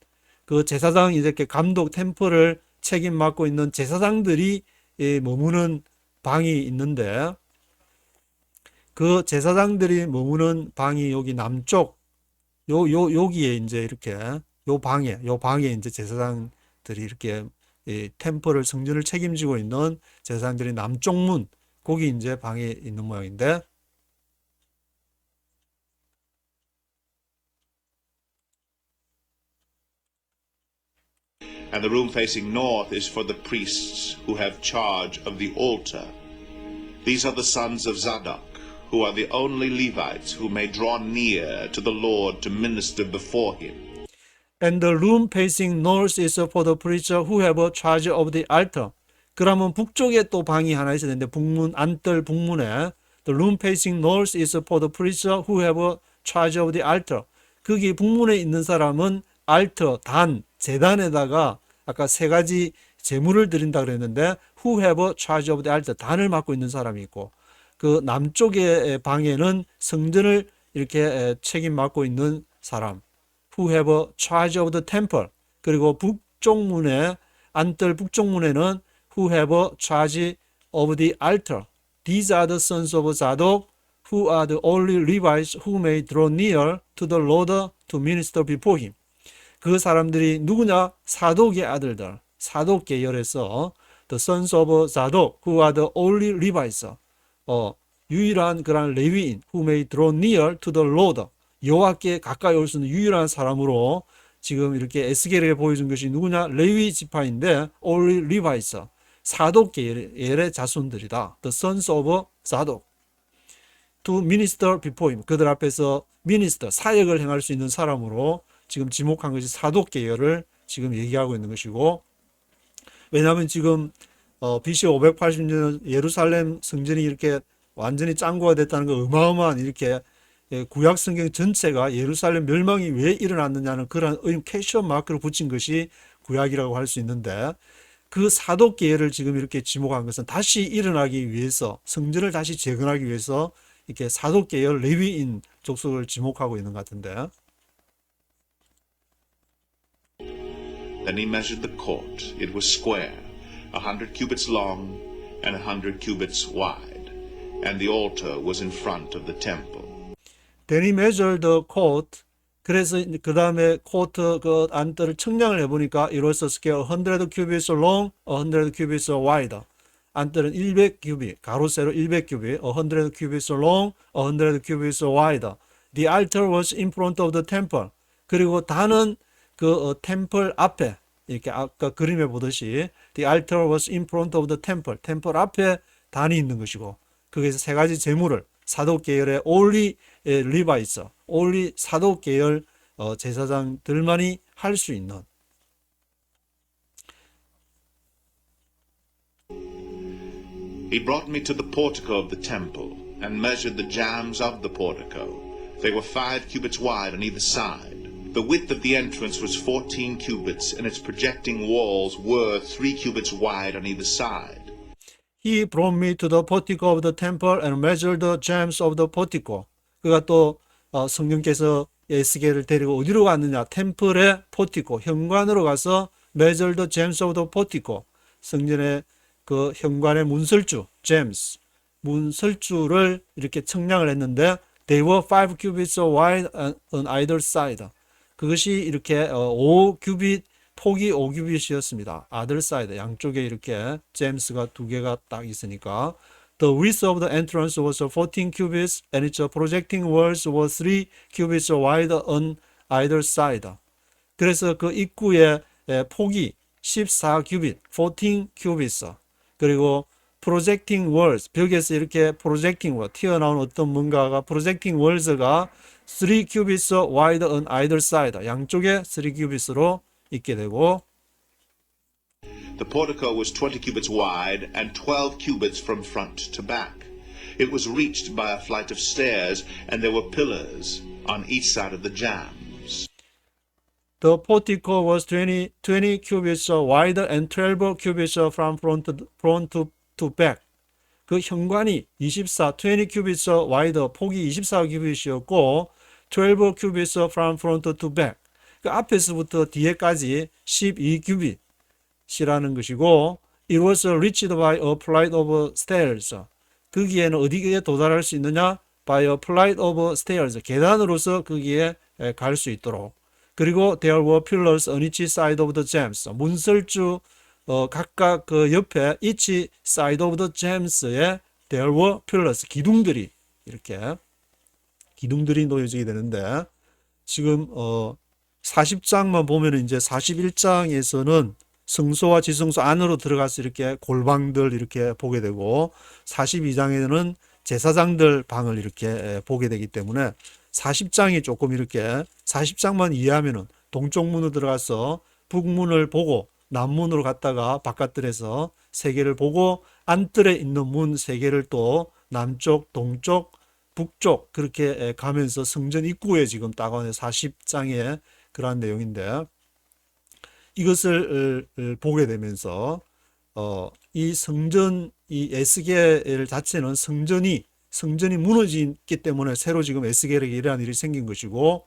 그 제사장 이렇게 감독 템플을 책임 맡고 있는 제사장들이 머무는 방이 있는데 그 제사장들이 머무는 방이 여기 남쪽 여기에 이제 이렇게 요 방에 이제 제사장들이 이렇게 템플을 성전을 책임지고 있는 제사장들이 남쪽 문 거기 이제 방에 있는 모양인데 And the room facing north is for the priests who have charge of the altar. These are the sons of Zadok, who are the only Levites who may draw near to the Lord to minister before him. And the room facing north is for the priests who have charge of the altar. 그러면 북쪽에 또 방이 하나 있었는데 북문 안뜰 북문에 the room facing north is for the priests who have charge of the altar. 거기 북문에 있는 사람은 altar 단 제단에다가 아까 세 가지 제물을 드린다 그랬는데 who have charge of the altar 단을 맡고 있는 사람이 있고 그 남쪽의 방에는 성전을 이렇게 책임 맡고 있는 사람 who have charge of the temple 그리고 북쪽 문에 안뜰 북쪽 문에는 who have charge of the altar. These are the sons of Zadok who are the only Levites who may draw near to the Lord to minister before him. 그 사람들이 누구냐? 사독의 아들들. 사독 계열에서 the sons of Zadok who are the only Levites. 유일한 그런 레위인 who may draw near to the Lord. 여호와께 가까이 올 수 있는 유일한 사람으로 지금 이렇게 에스겔에게 보여준 것이 누구냐? 레위 지파인데 only Levites. 사독 계열의 자손들이다. The sons of Zadok. To minister before him. 그들 앞에서 minister, 사역을 행할 수 있는 사람으로 지금 지목한 것이 사독 계열을 지금 얘기하고 있는 것이고, 왜냐하면 지금 BC 580년 예루살렘 성전이 이렇게 완전히 짱구가 됐다는 거, 어마어마한 이렇게 구약 성경 전체가 예루살렘 멸망이 왜 일어났느냐는 그런 퀘스천 마크를 붙인 것이 구약이라고 할 수 있는데, 그 사독 계열을 지금 이렇게 지목한 것은 다시 일어나기 위해서, 성전을 다시 재건하기 위해서 이렇게 사독 계열 레위인 족속을 지목하고 있는 것 같은데, Then he measured the court. It was square, 100 cubits long and 100 cubits wide, and the altar was in front of the temple. Then he measured the court. 그래서 그 다음에 코트 그 안뜰을 측량을 해보니까 it was a scale 100 cubits long, 100 cubits wide. 안뜰은 100 큐빗, 가로 세로 100 큐빗, 100 cubits long, 100 cubits wide. The altar was in front of the temple. 그리고 단은 그 템플 앞에, 이렇게 아까 그림에 보듯이 the altar was in front of the temple. 템플 앞에 단이 있는 것이고, 거기서 세 가지 제물을 사독 계열의 only 리바이스, only 사독 계열 제사장들만이 할 수 있는. He brought me to the portico of the temple and measured the jambs of the portico. They were 5 cubits wide on either side. The width of the entrance was 14 cubits, and its projecting walls were 3 cubits wide on either side. He brought me to the portico of the temple and measured the jambs of the portico. 그가 또 성령께서 에스겔을 데리고 어디로 갔느냐? 템플의 포티코, 현관으로 가서 measured the jambs of the portico. 성전의 그 현관의 문설주, gems, 문설주를 이렇게 측량을 했는데 they were 5 cubits wide on either side. 그것이 이렇게 5규빗, 폭이 5규빗이었습니다. other side, 양쪽에 이렇게 gems가 두 개가 딱 있으니까 the width of the entrance was 14 cubits and its projecting walls were 3 cubits wide on either side. 그래서 그 입구의 폭이 14규빗, 14 cubits. 그리고 projecting walls, 벽에서 이렇게 projecting wall, 튀어나온 어떤 뭔가가 projecting walls가 3 cubits wide on either side, 양쪽에 3 cubits로 있게 되고, The portico was 20 cubits wide and 12 cubits from front to back. It was reached by a flight of stairs, and there were pillars on each side of the jambs. The portico was 20 cubits wide and 12 cubits from front to back. 그 현관이 20 cubits wide, 폭이 24 cubits였고 12 cubits from front to back. 그 앞에서부터 뒤에까지 12 cubit이라는 것이고, it was reached by a flight of stairs. 거기에는 어디에 도달할 수 있느냐? by a flight of stairs. 계단으로서 거기에 갈 수 있도록. 그리고 there were pillars on each side of the jambs. 문설주 각각 그 옆에 each side of the jams에 there were pillars. 기둥들이 이렇게 기둥들이 놓여지게 되는데, 지금 40장만 보면 이제 41장에서는 성소와 지성소 안으로 들어가서 이렇게 골방들 이렇게 보게 되고, 42장에는 제사장들 방을 이렇게 보게 되기 때문에 40장이 조금 이렇게 40장만 이해하면은 동쪽 문으로 들어가서 북문을 보고 남문으로 갔다가 바깥들에서 세 개를 보고 안뜰에 있는 문 세 개를 또 남쪽, 동쪽, 북쪽 그렇게 가면서 성전 입구에 지금 딱 오는 40장의 그러한 내용인데, 이것을 보게 되면서 이 성전, 이 에스겔 자체는 성전이 무너졌기 때문에 새로 지금 에스겔에게 이러한 일이 생긴 것이고,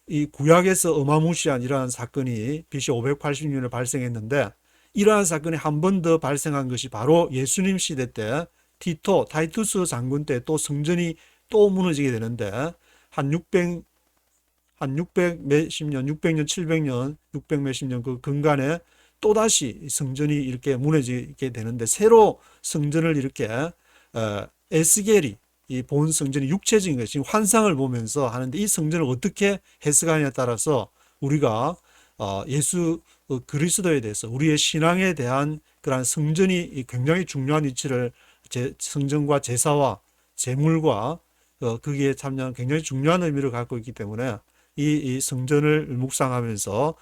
이 구약에서 어마무시한 이러한 사건이 BC 580년에 발생했는데, 이러한 사건이 한 번 더 발생한 것이 바로 예수님 시대 때 타이투스 장군 때 또 성전이 또 무너지게 되는데, 한 600 몇십 년, 600년, 700년, 600 몇십 년 그 근간에 또다시 성전이 이렇게 무너지게 되는데, 새로 성전을 이렇게 에스겔이 이 본 성전이 육체적인 것, 지금 환상을 보면서 하는데, 이 성전을 어떻게 해석하느냐에 따라서 우리가 예수 그리스도에 대해서 우리의 신앙에 대한 그러한 성전이 굉장히 중요한 위치를, 성전과 제사와 제물과 거기에 참여한 굉장히 중요한 의미를 갖고 있기 때문에 이 성전을 묵상하면서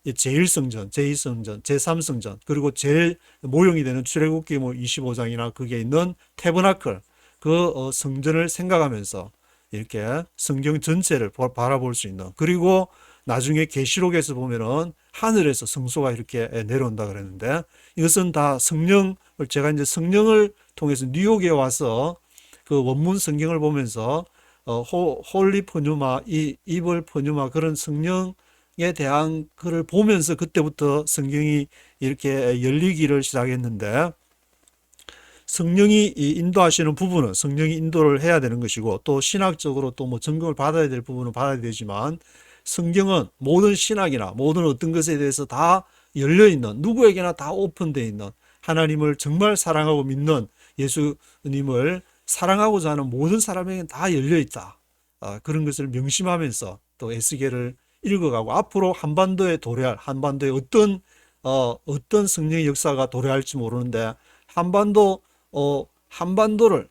제1성전, 제2성전, 제3성전, 그리고 제일 모형이 되는 출애굽기 25장이나 그게 있는 태버나클, 그 성전을 생각하면서 이렇게 성경 전체를 바라볼 수 있는, 그리고 나중에 계시록에서 보면은 하늘에서 성소가 이렇게 내려온다 그랬는데, 이것은 다 성령을, 제가 이제 성령을 통해서 뉴욕에 와서 그 원문 성경을 보면서 홀리 퍼뉴마, 이블 퍼뉴마, 그런 성령에 대한 글을 보면서 그때부터 성경이 이렇게 열리기를 시작했는데, 성령이 인도하시는 부분은 성령이 인도를 해야 되는 것이고, 또 신학적으로 또 뭐 점검을 받아야 될 부분은 받아야 되지만, 성경은 모든 신학이나 모든 어떤 것에 대해서 다 열려있는, 누구에게나 다 오픈되어 있는, 하나님을 정말 사랑하고 믿는, 예수님을 사랑하고자 하는 모든 사람에게 다 열려있다. 그런 것을 명심하면서 또 에스겔을 읽어가고, 앞으로 한반도에 도래할, 한반도에 어떤 성령의 역사가 도래할지 모르는데, 한반도를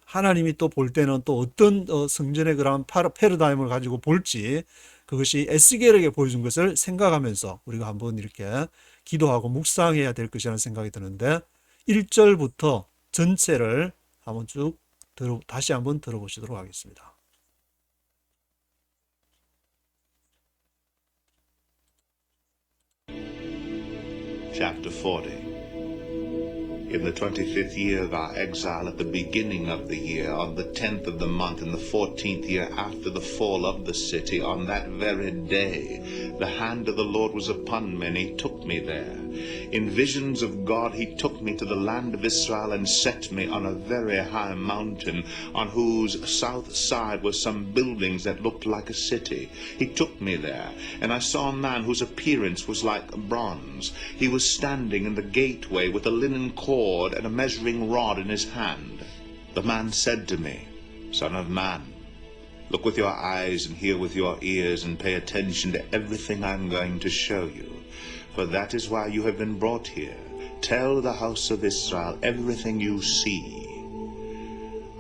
하나님이 또 볼 때는 또 어떤 성전의 그런 패러다임을 가지고 볼지, 그것이 에스겔에게 보여준 것을 생각하면서 우리가 한번 이렇게 기도하고 묵상해야 될 것이라는 생각이 드는데, 1절부터 전체를 한번 쭉 다시 한번 들어보시도록 하겠습니다. Chapter 40. In the 25th year of our exile, at the beginning of the year, on the 10th of the month, in the 14th year after the fall of the city, on that very day, the hand of the Lord was upon me, and he took me there. In visions of God, he took me to the land of Israel and set me on a very high mountain, on whose south side were some buildings that looked like a city. He took me there, and I saw a man whose appearance was like bronze. He was standing in the gateway with a linen cord and a measuring rod in his hand. The man said to me, Son of man, look with your eyes and hear with your ears and pay attention to everything I'm going to show you, for that is why you have been brought here. Tell the house of Israel everything you see.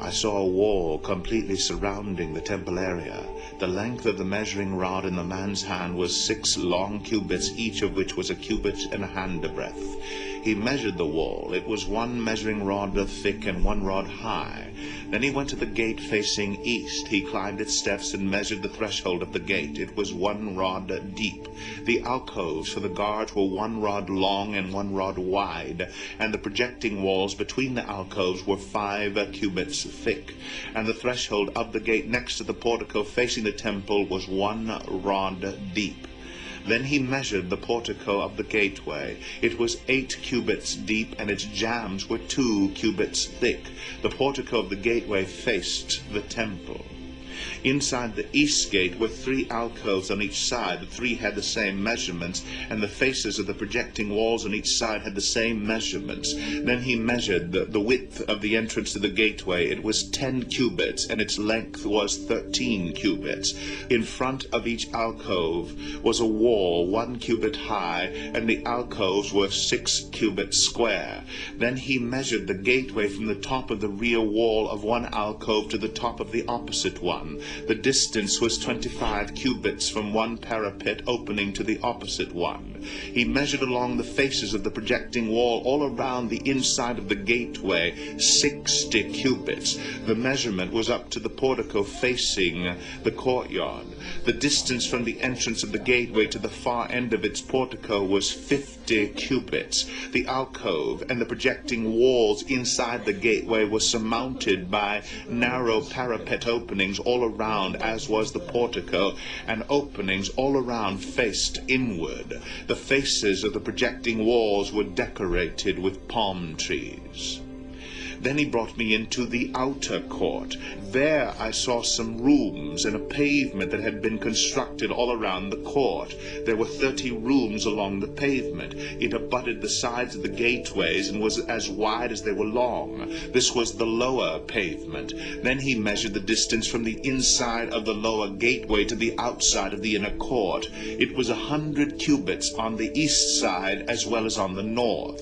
I saw a wall completely surrounding the temple area. The length of the measuring rod in the man's hand was 6 long cubits, each of which was a cubit and a handbreadth. He measured the wall. It was 1 measuring rod thick and 1 rod high. Then he went to the gate facing east. He climbed its steps and measured the threshold of the gate. It was 1 rod deep. The alcoves for the guards were 1 rod long and 1 rod wide, and the projecting walls between the alcoves were 5 cubits thick. And the threshold of the gate next to the portico facing the temple was 1 rod deep. Then he measured the portico of the gateway. It was 8 cubits deep, and its jambs were 2 cubits thick. The portico of the gateway faced the temple. Inside the east gate were 3 alcoves on each side. The 3 had the same measurements, and the faces of the projecting walls on each side had the same measurements. Then he measured the width of the entrance to the gateway. It was 10 cubits, and its length was 13 cubits. In front of each alcove was a wall 1 cubit high, and the alcoves were 6 cubits square. Then he measured the gateway from the top of the rear wall of one alcove to the top of the opposite one. The distance was 25 cubits from one parapet opening to the opposite one. He measured along the faces of the projecting wall all around the inside of the gateway 60 cubits. The measurement was up to the portico facing the courtyard. The distance from the entrance of the gateway to the far end of its portico was 50 cubits. The alcove and the projecting walls inside the gateway were surmounted by narrow parapet openings all around, as was the portico, and openings all around faced inward. The faces of the projecting walls were decorated with palm trees. Then he brought me into the outer court. There I saw some rooms and a pavement that had been constructed all around the court. There were 30 rooms along the pavement. It abutted the sides of the gateways and was as wide as they were long. This was the lower pavement. Then he measured the distance from the inside of the lower gateway to the outside of the inner court. It was 100 cubits on the east side as well as on the north.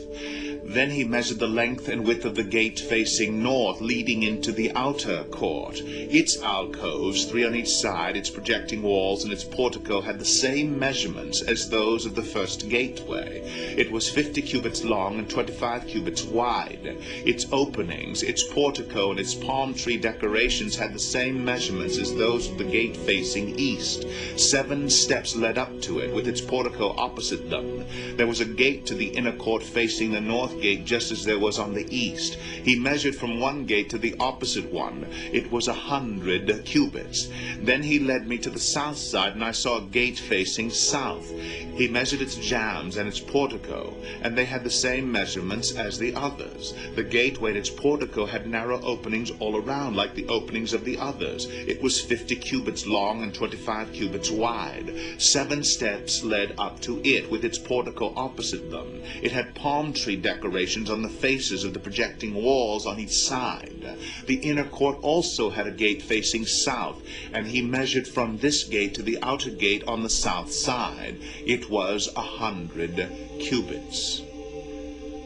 Then he measured the length and width of the gate facing north, leading into the outer court. Its alcoves, 3 on each side, its projecting walls, and its portico had the same measurements as those of the first gateway. It was 50 cubits long and 25 cubits wide. Its openings, its portico, and its palm tree decorations had the same measurements as those of the gate facing east. 7 steps led up to it, with its portico opposite them. There was a gate to the inner court facing the north gate, just as there was on the east. He measured from one gate to the opposite one. It was 100 cubits. Then he led me to the south side, and I saw a gate facing south. He measured its jambs and its portico, and they had the same measurements as the others. The gateway and its portico had narrow openings all around, like the openings of the others. It was 50 cubits long and 25 cubits wide. 7 steps led up to it, with its portico opposite them. It had palm tree decorations on the faces of the projecting walls on each side. The inner court also had a gate facing south, and he measured from this gate to the outer gate on the south side. It was 100 cubits.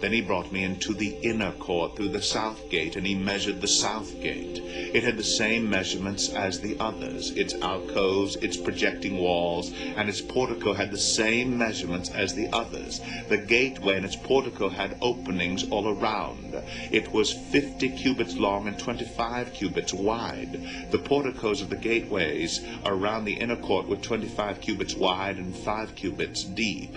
Then he brought me into the inner court through the south gate, and he measured the south gate. It had the same measurements as the others. Its alcoves, its projecting walls, and its portico had the same measurements as the others. The gateway and its portico had openings all around. It was 50 cubits long and 25 cubits wide. The porticos of the gateways around the inner court were 25 cubits wide and 5 cubits deep.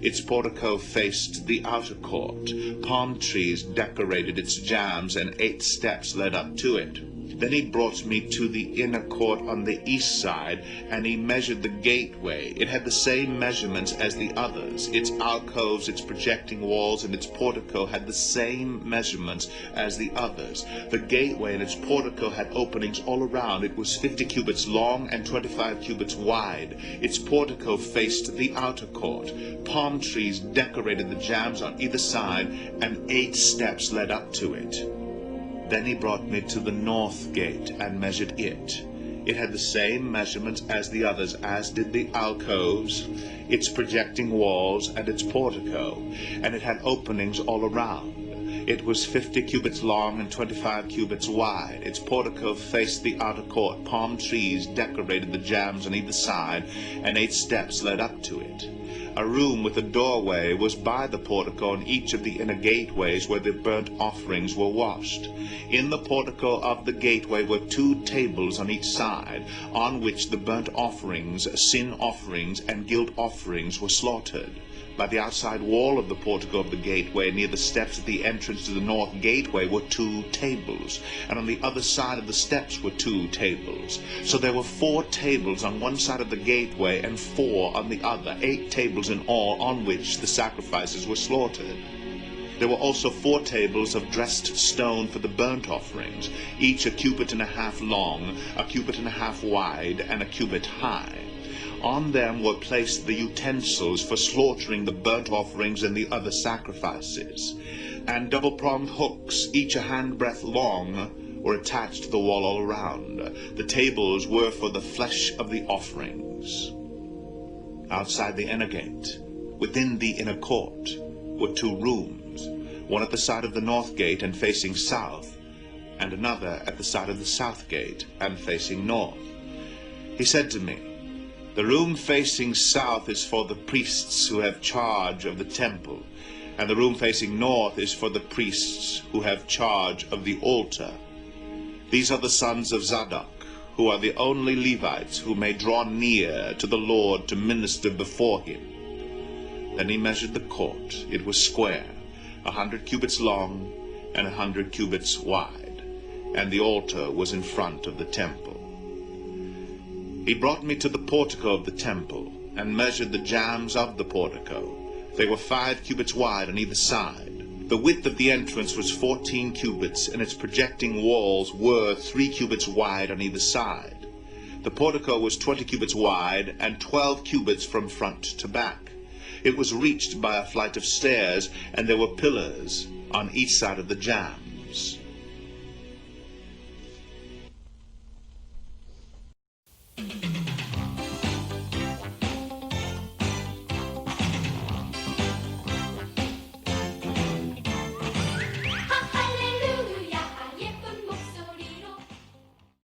Its portico faced the outer court. Palm trees decorated its jambs, and 8 steps led up to it. Then he brought me to the inner court on the east side, and he measured the gateway. It had the same measurements as the others. Its alcoves, its projecting walls, and its portico had the same measurements as the others. The gateway and its portico had openings all around. It was 50 cubits long and 25 cubits wide. Its portico faced the outer court. Palm trees decorated the jambs on either side, and 8 steps led up to it. Then he brought me to the north gate and measured it. It had the same measurements as the others, as did the alcoves, its projecting walls, and its portico, and it had openings all around. It was 50 cubits long and 25 cubits wide. Its portico faced the outer court. Palm trees decorated the jambs on either side, and 8 steps led up to it. A room with a doorway was by the portico on each of the inner gateways where the burnt offerings were washed. In the portico of the gateway were 2 tables on each side, on which the burnt offerings, sin offerings, and guilt offerings were slaughtered. By the outside wall of the portico of the gateway, near the steps at the entrance to the north gateway, were 2 tables, and on the other side of the steps were 2 tables. So there were 4 tables on one side of the gateway and 4 on the other, 8 tables in all, on which the sacrifices were slaughtered. There were also 4 tables of dressed stone for the burnt offerings, each a cubit and a half long, a cubit and a half wide, and a cubit high. On them were placed the utensils for slaughtering the burnt offerings and the other sacrifices, and double-pronged hooks, each a handbreadth long, were attached to the wall all around. The tables were for the flesh of the offerings. Outside the inner gate, within the inner court, were 2 rooms, one at the side of the north gate and facing south, and another at the side of the south gate and facing north. He said to me, "The room facing south is for the priests who have charge of the temple, and the room facing north is for the priests who have charge of the altar. These are the sons of Zadok, who are the only Levites who may draw near to the Lord to minister before him." Then he measured the court. It was square, 100 cubits long and 100 cubits wide, and the altar was in front of the temple. He brought me to the portico of the temple, and measured the jambs of the portico. They were 5 cubits wide on either side. The width of the entrance was 14 cubits, and its projecting walls were 3 cubits wide on either side. The portico was 20 cubits wide, and 12 cubits from front to back. It was reached by a flight of stairs, and there were pillars on each side of the jambs.